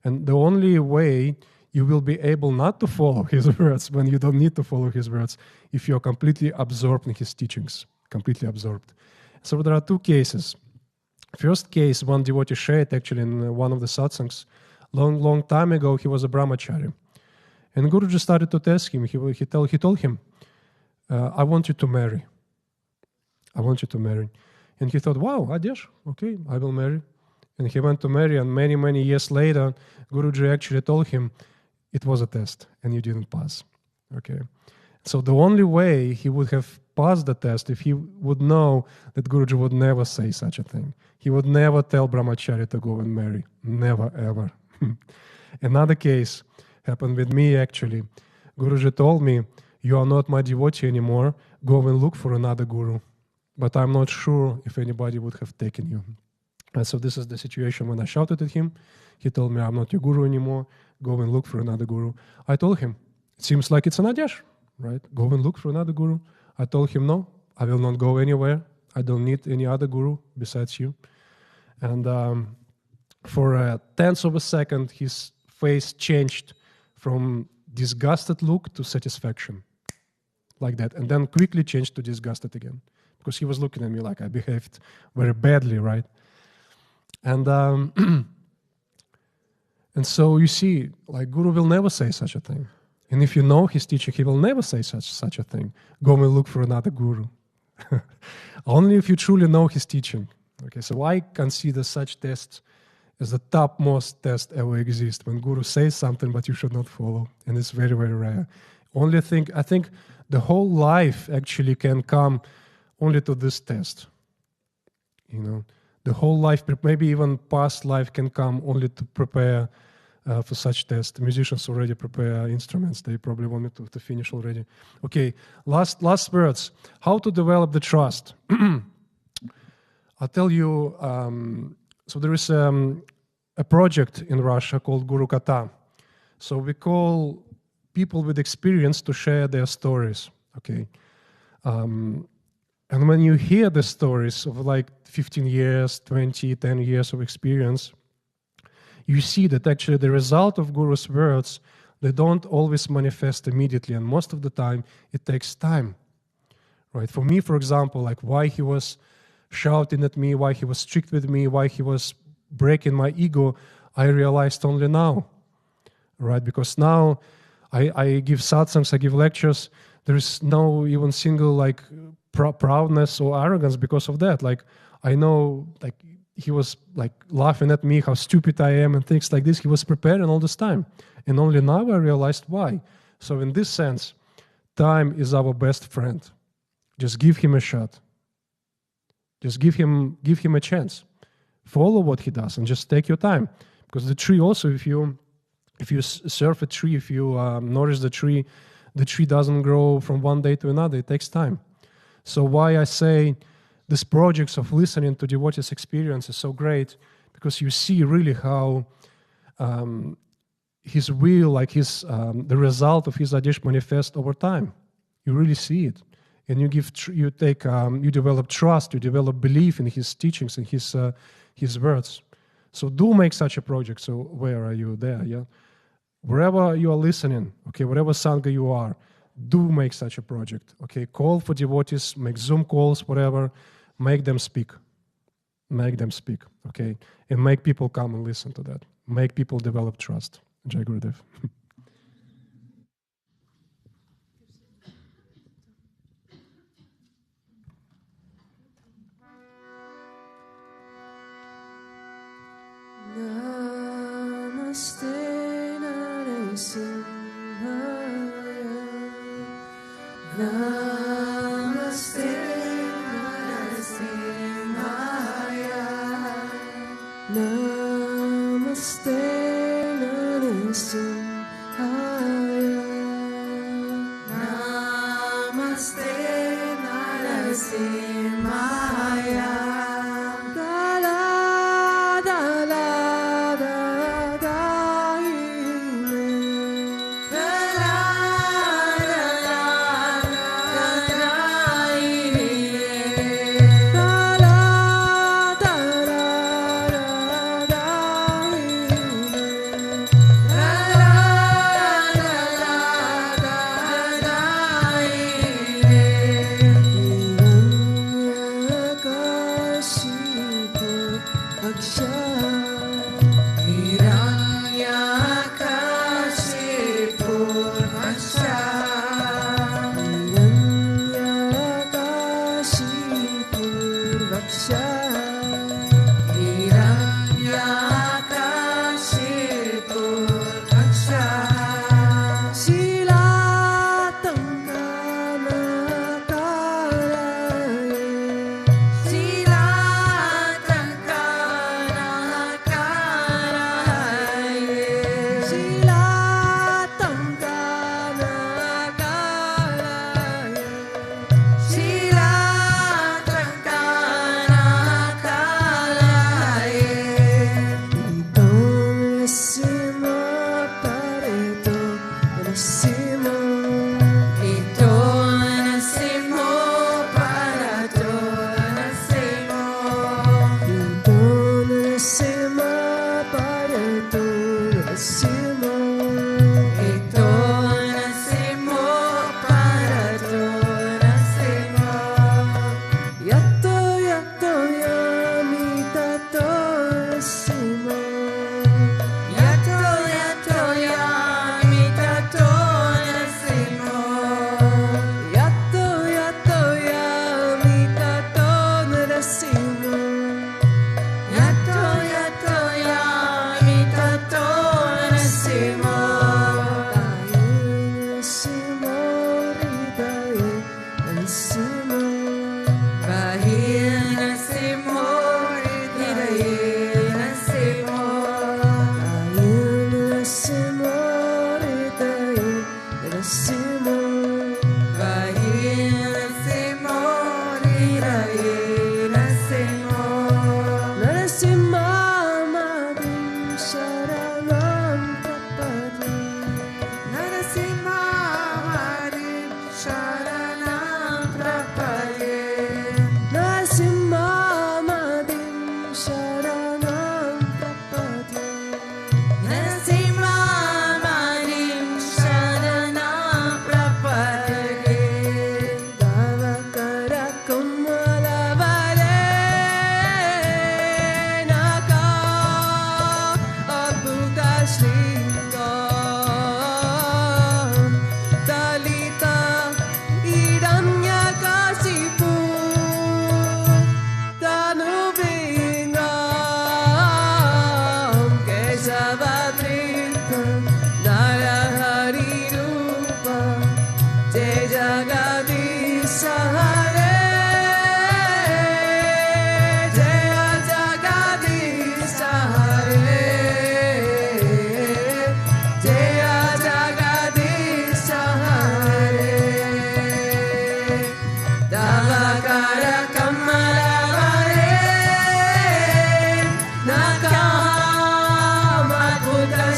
And the only way you will be able not to follow his words when you don't need to follow his words if you're completely absorbed in his teachings, completely absorbed. So there are two cases. First case, one devotee shared actually in one of the satsangs. Long time ago, he was a brahmachari. And Guruji started to test him. He told him, I want you to marry. I want you to marry. And he thought, wow, Adesh, okay, I will marry. And he went to marry, and many, many years later, Guruji actually told him, it was a test, and you didn't pass. Okay. So the only way he would have passed the test if he would know that Guruji would never say such a thing. He would never tell brahmachari to go and marry. Never, ever. Another case happened with me, actually. Guruji told me, you are not my devotee anymore. Go and look for another guru. But I'm not sure if anybody would have taken you. And so this is the situation when I shouted at him. He told me, I'm not your guru anymore. Go and look for another guru. I told him, it seems like it's an Adesh, right? Go and look for another guru. I told him, no, I will not go anywhere. I don't need any other guru besides you. And for a tenth of a second, his face changed from disgusted look to satisfaction, like that. And then quickly changed to disgusted again, because he was looking at me like I behaved very badly, right? And and so you see, like Guru will never say such a thing. And if you know his teaching, he will never say such a thing. Go and look for another guru. Only if you truly know his teaching. Okay, so I consider such tests as the topmost test ever exist, when Guru says something but you should not follow. And it's very, very rare. Only thing, I think the whole life actually can come only to this test. You know, the whole life, maybe even past life, can come only to prepare for such test. The musicians already prepare instruments. They probably want me to finish already. Okay, last words. How to develop the trust? I'll tell you. So there is a project in Russia called Guru Kata. So we call people with experience to share their stories. Okay. And when you hear the stories of like 15 years, 20, 10 years of experience, you see that actually the result of Guru's words, they don't always manifest immediately. And most of the time, it takes time. Right? For me, for example, like why he was shouting at me, why he was strict with me, why he was breaking my ego, I realized only now. Right? Because now I give satsangs, I give lectures, there is no even single like proudness or arrogance because of that. Like I know, like he was like laughing at me, how stupid I am and things like this. He was preparing all this time. And only now I realized why. So in this sense, time is our best friend. Just give him a shot. Just give him a chance. Follow what he does and just take your time. Because the tree also, if you serve a tree, if you nourish the tree doesn't grow from one day to another. It takes time. So why I say this projects of listening to devotees' experience is so great, because you see really how his will, like the result of his adish manifest over time. You really see it, and you develop trust, you develop belief in his teachings and his words. So do make such a project. So where are you there? Yeah, wherever you are listening, okay, wherever sangha you are, do make such a project. Okay, call for devotees, make Zoom calls, whatever. Make them speak. Make them speak, okay? And make people come and listen to that. Make people develop trust. Jai Gurudev. Namaste Narasimhaya. Namaste Narasimhaya. Namaste Narasimhaya. Namaste Narasimhaya.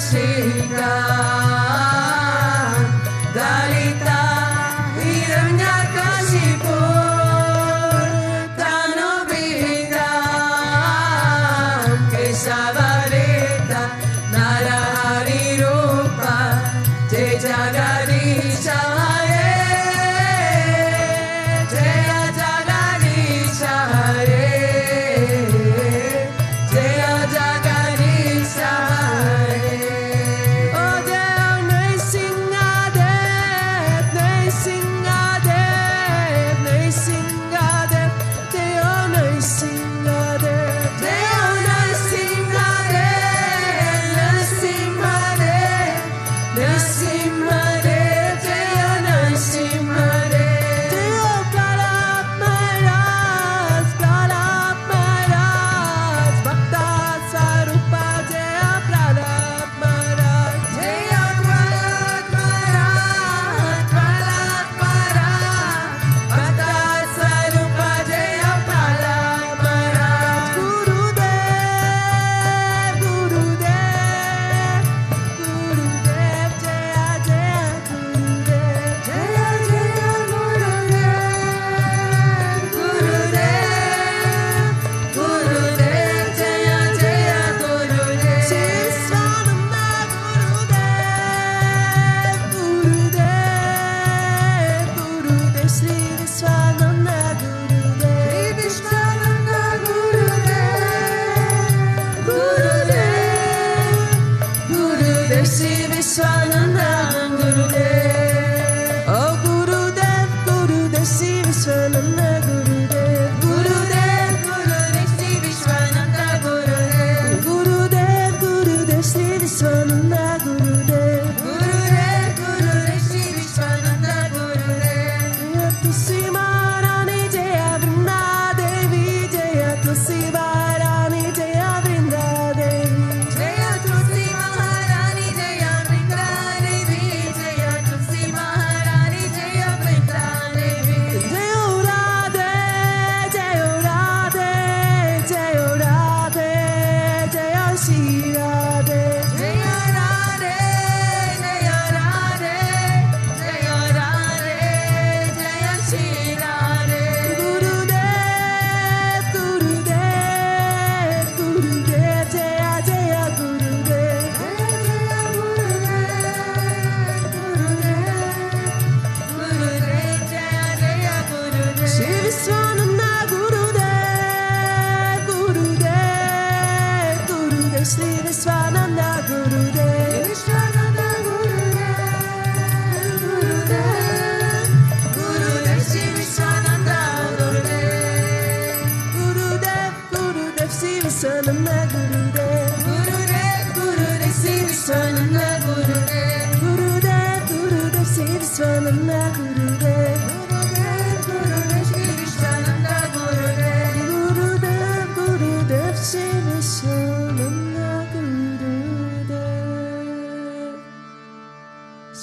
Shika Dalita Hiranyakashipu Tanobita Kesavareta Narahari Rupa Jai Jagadish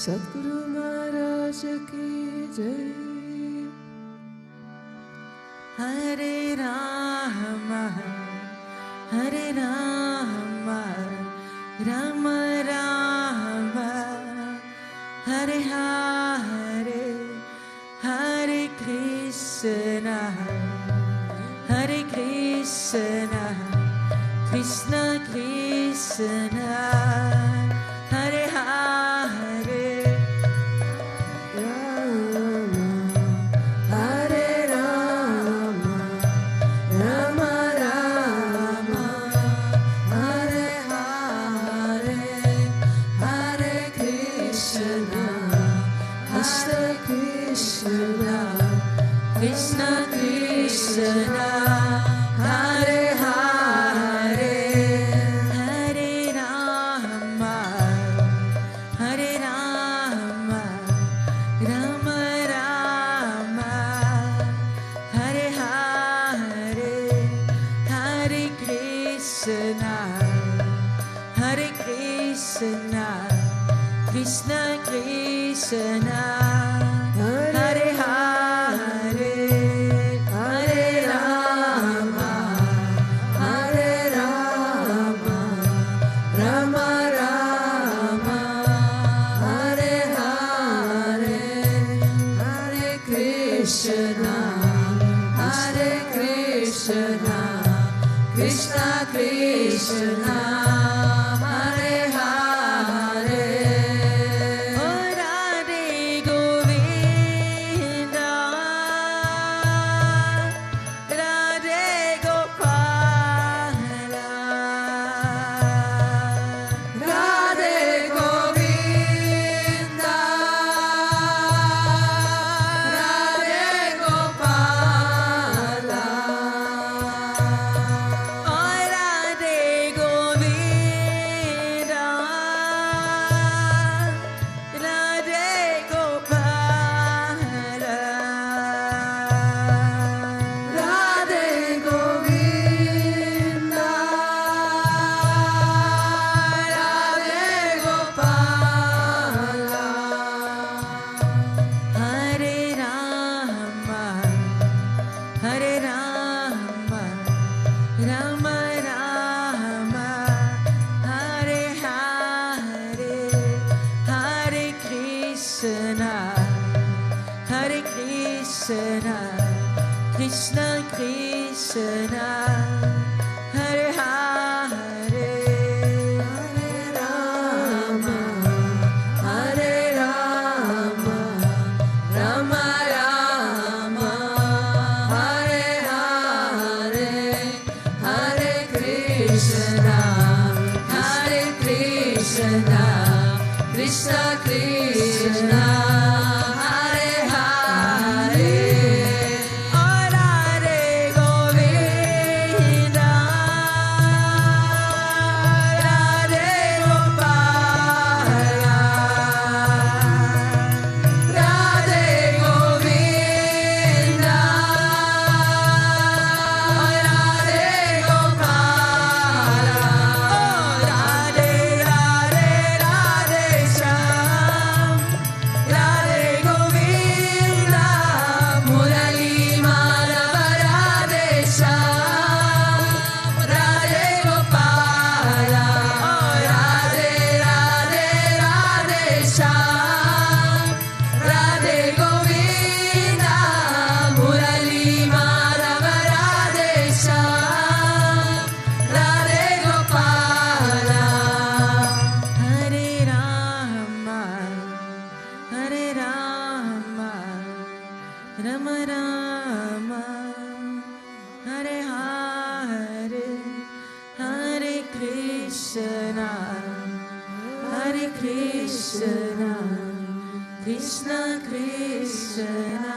Sadguru Maharaj ki jai. Hare Rama, Hare Rama, Rama Rama, Hare Hare, Hare Krishna, Hare Krishna, Krishna Krishna, Hare Hare. Krishna Krishna, Hare Hare, Hare Rama, Hare Rama, Rama Rama, Hare Hare, Hare Krishna, Hare Krishna, Krishna Krishna, Hare Hare. Rama Krishna, Hare Hare. Oh Radhe Govinda, Radhe Gopala, Radhe Govinda, Radhe Gopala. oh Radhe Govinda, Radhe Gopala, Radhe Govinda, Radhe Gopala. Hare Rama, Hare Rama, Rama Rama, Hare Hare, Hare Krishna, Hare Krishna, Krishna Krishna, Hare Hare, Hare Rama, Hare Rama, Rama Rama, Hare Hare, Hare Krishna, Krishna Krishna, Hare Hare. oh Radhe Govinda, Radhe Gopala, Radhe Govinda, Radhe Gopala. oh Radhe Radhe Radhe Shyam, Radhe Govinda, Murali Madhava Radhe Shyam, Radhe Gopala. Radhe Radhe Radhe Shyam, Radhe Govinda, Murali Madhava Radhe Shyam, Radhe Gopala. Hare Rama, Hare Rama, Rama Rama, Hare Hare, Hare Krishna, Hare Krishna, Krishna Krishna,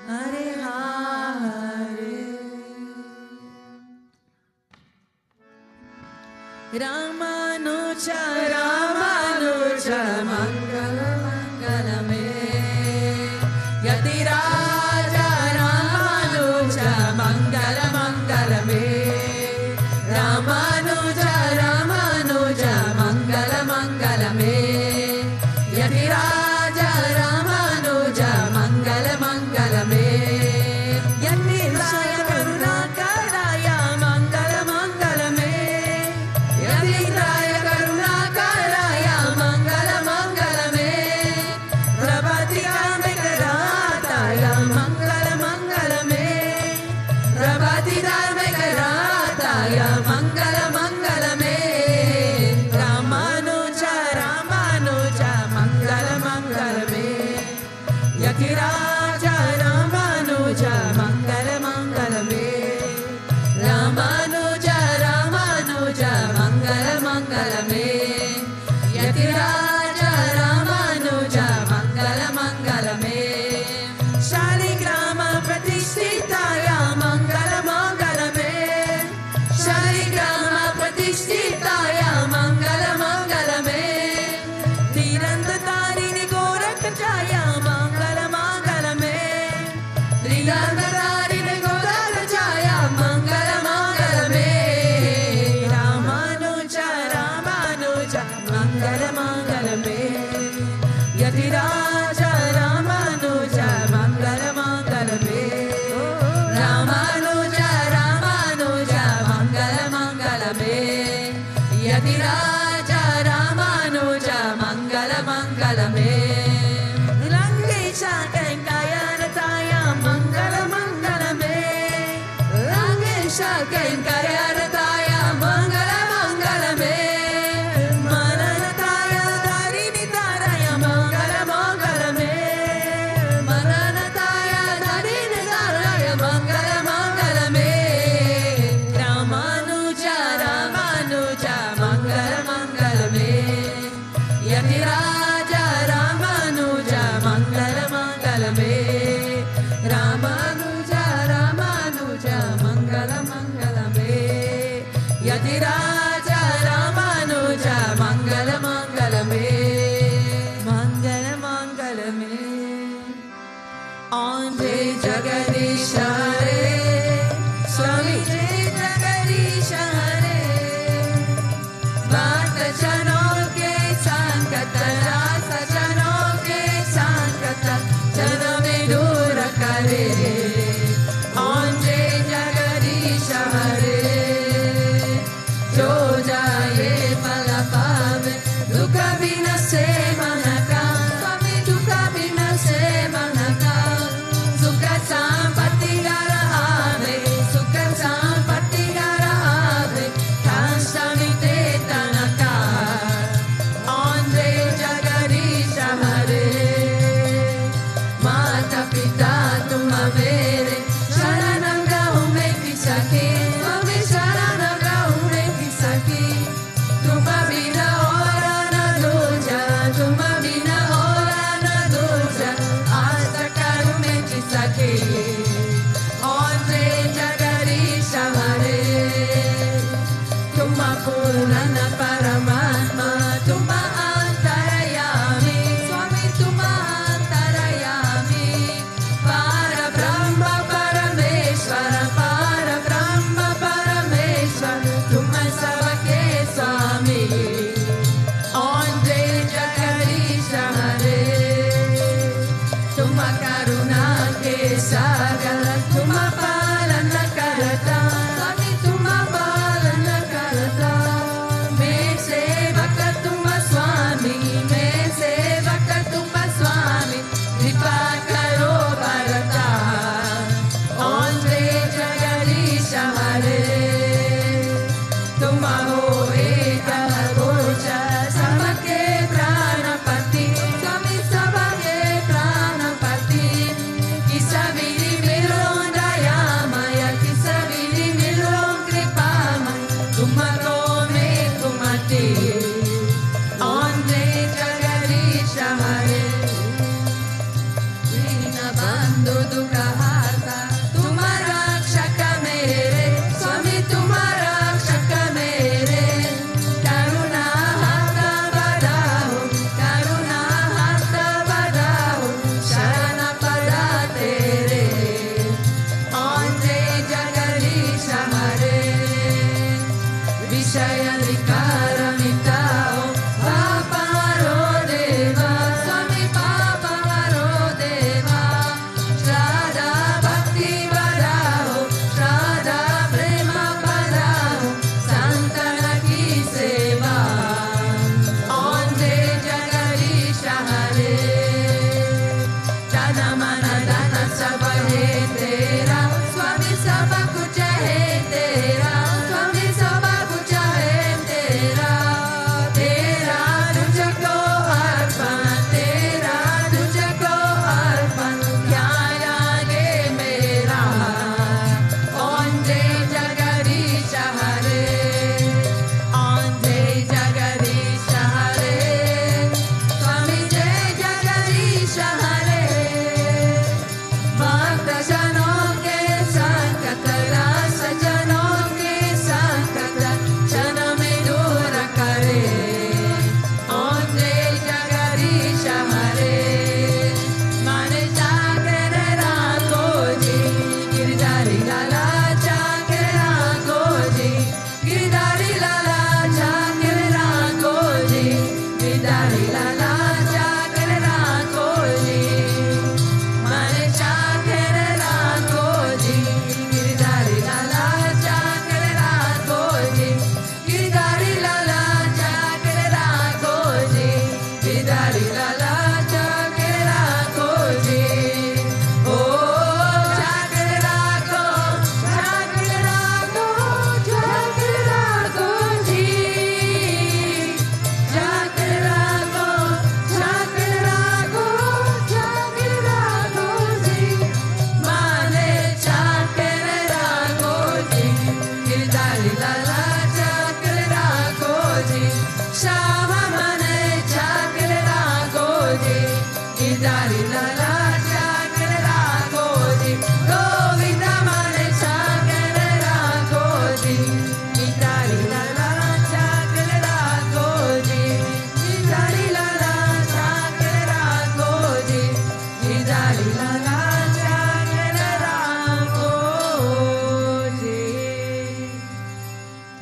Hare Hare. Ramanuja, Ramanuja Mangala Mangala Me Yatiraja Ramanuja Mangala Mangala Me Ramanuja Ramanuja Mangala Mangala Me Yatiraja Ramanuja Mangala Mangala Me Yatiraya Karunakaraya Mangala Mangala Me Yatiraya Karunakaraya Mangala Mangala Me Prabhatikame Karataya Mangala Mangala Me Prabhatidame Karataya Mangala Mangala Me Ramanuja Ramanuja Mangala Mangala Me Yakiraja Ramanuja Mangala Mangala Me Ramanuja Ramanuja Mangala Mangala Me Yakiraja Ramanuja Mangala Mangala Me Shaligrama Pratisthitaya Mangala Mangala Me Shaligrama Pratisthitaya Mangala Mangala Me Tirandatarini Gorakachaya Mangala Mangala Me Tirandatarini Gorakachaya Mangala Mangala Me Ramanuja Ramanuja Mangala Mangala Me Yatiraja Ramanuja Mangala Mangala Me Ramanuja Ramanuja Mangala Mangala Me Yatiraja Ramanuja Mangala Mangala Me Langesha Kenkayanataya Mangala Mangala Me Langesha Kenkaya Yadiraja Ramanuja Mangala Mangalame Mangala Mangalame Ande Jagadish Hare Swami Jagadish Hare Bhakta Janon ke Sankata Rasa Janon ke Sankata Janame Dura Kare Ande Jagadish Hare Jo jaye pala pave Dukha bina se manaka Swami dukha bina se manaka Sukha sampatti gara ave Sukha sampatti gara ave Tansamite tanaka Andre Jagadish Hare Mata pita tuma mere Sharanam gahume kisake Swami sharanam gahume kisake Tuma bina ora na doja Tuma bina ora na doja Asta karume kisake Andre Jagadish Hare Tuma Purnana Paramatma Tuma Antarayami Swami Tuma Antarayami Para Brahma Parameshwara Para Brahma Parameshwara Tuma Savake Swami Andre Jagadish Hare Tuma Karuna Ke Sagar Tuma Palana Karata Swami Tuma Palana Karata Me Sevaka Tuma Swami Me Sevaka Tuma Swami Kripa Karo Bharata Andre Jagadish Hare Tuma ho Eka Gocha Sabake Pranapati Swami Sabake Pranapati Kisaviri Milon Dayamaya Kisaviri Milon Kripamaya Tuma Kome Kumati Andre Jagadish Hare Dina Bandhu Dukha Harta Tuma Rakshaka Mere Swami Tuma Rakshaka Mere Karuna Hata Badaho Karuna Hata Badaho Sharana Pada Tere Andre Jagadish Hare Vishaya Vikara Mitao Paparo Deva Swami Paparo Deva Shraddha Bhakti Badaho Shraddha Prema Badaho Santana Ki Seva Andre Jagadish Hare Jana Mana Dana Sabha Hai Tera Swami Sabha Kuch Hai Tera Swami Sabha Kuch Hai Tera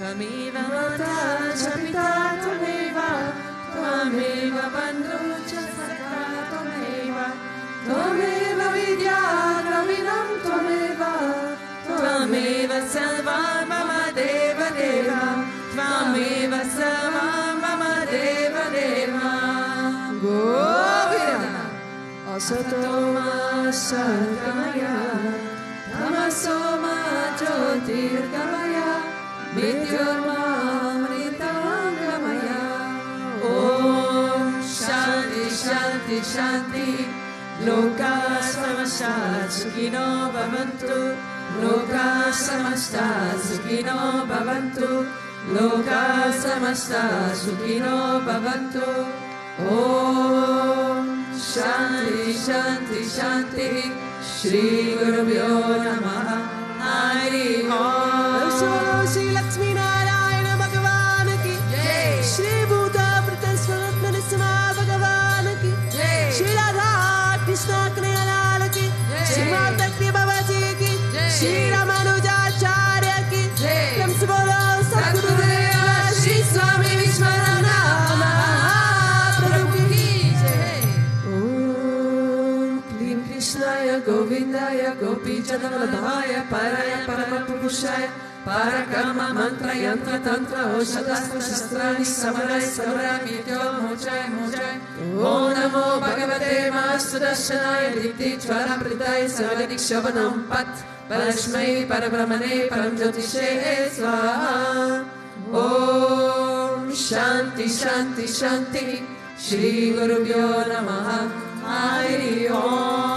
Tvameva Mata च पिता त्वमेव त्वमेव बन्धुश्च सखा त्वमेव त्वमेव विद्या द्रविणं त्वमेव त्वमेव सर्वं मम देवदेव त्वमेव सर्वं मम देवदेव गोविन्द असतो मा सद्गमय तमसो मा ज्योतिर्गमय विद्योर्मामृताङ्गमय ॐ शान्ति शान्ति शान्ति लोकाः समस्ताः सुखिनो भवन्तु लोकाः समस्ताः सुखिनो भवन्तु लोकाः समस्ताः सुखिनो भवन्तु ॐ शान्ति शान्ति शान्ति श्री गुरुभ्यो नमः हरि ओम श्री लक्ष्मी नारायण भगवान की जय श्री भूताभृतस्वामी भगवान की जय श्री राधा कृष्ण कन्हैयालाल की श्री भक्ति बाबा जी की श्री रामानुजाचार्य की जय प्रेम से बोलो सद्गुरुदेव श्री स्वामी विश्वानंद महाप्रभु की जय ओम क्लीं कृष्णाय गोविंदाय गोपीजनवल्लभाय पाराय परमपुरुषाय पारकर्म मंत्र यंत्र तंत्र औषधास्त्र शस्त्राणि समराय समरामि मोचाय मोचाय ओम नमो भगवते सुदर्शनाय दीप्ति ज्वालाप्रदाय सर्वदिक्षवनं पत् परस्मै परब्रह्मणे परम ज्योतिषे स्वाहा ओम शांति शांति शांति श्री गुरुभ्यो नमः हरि ओम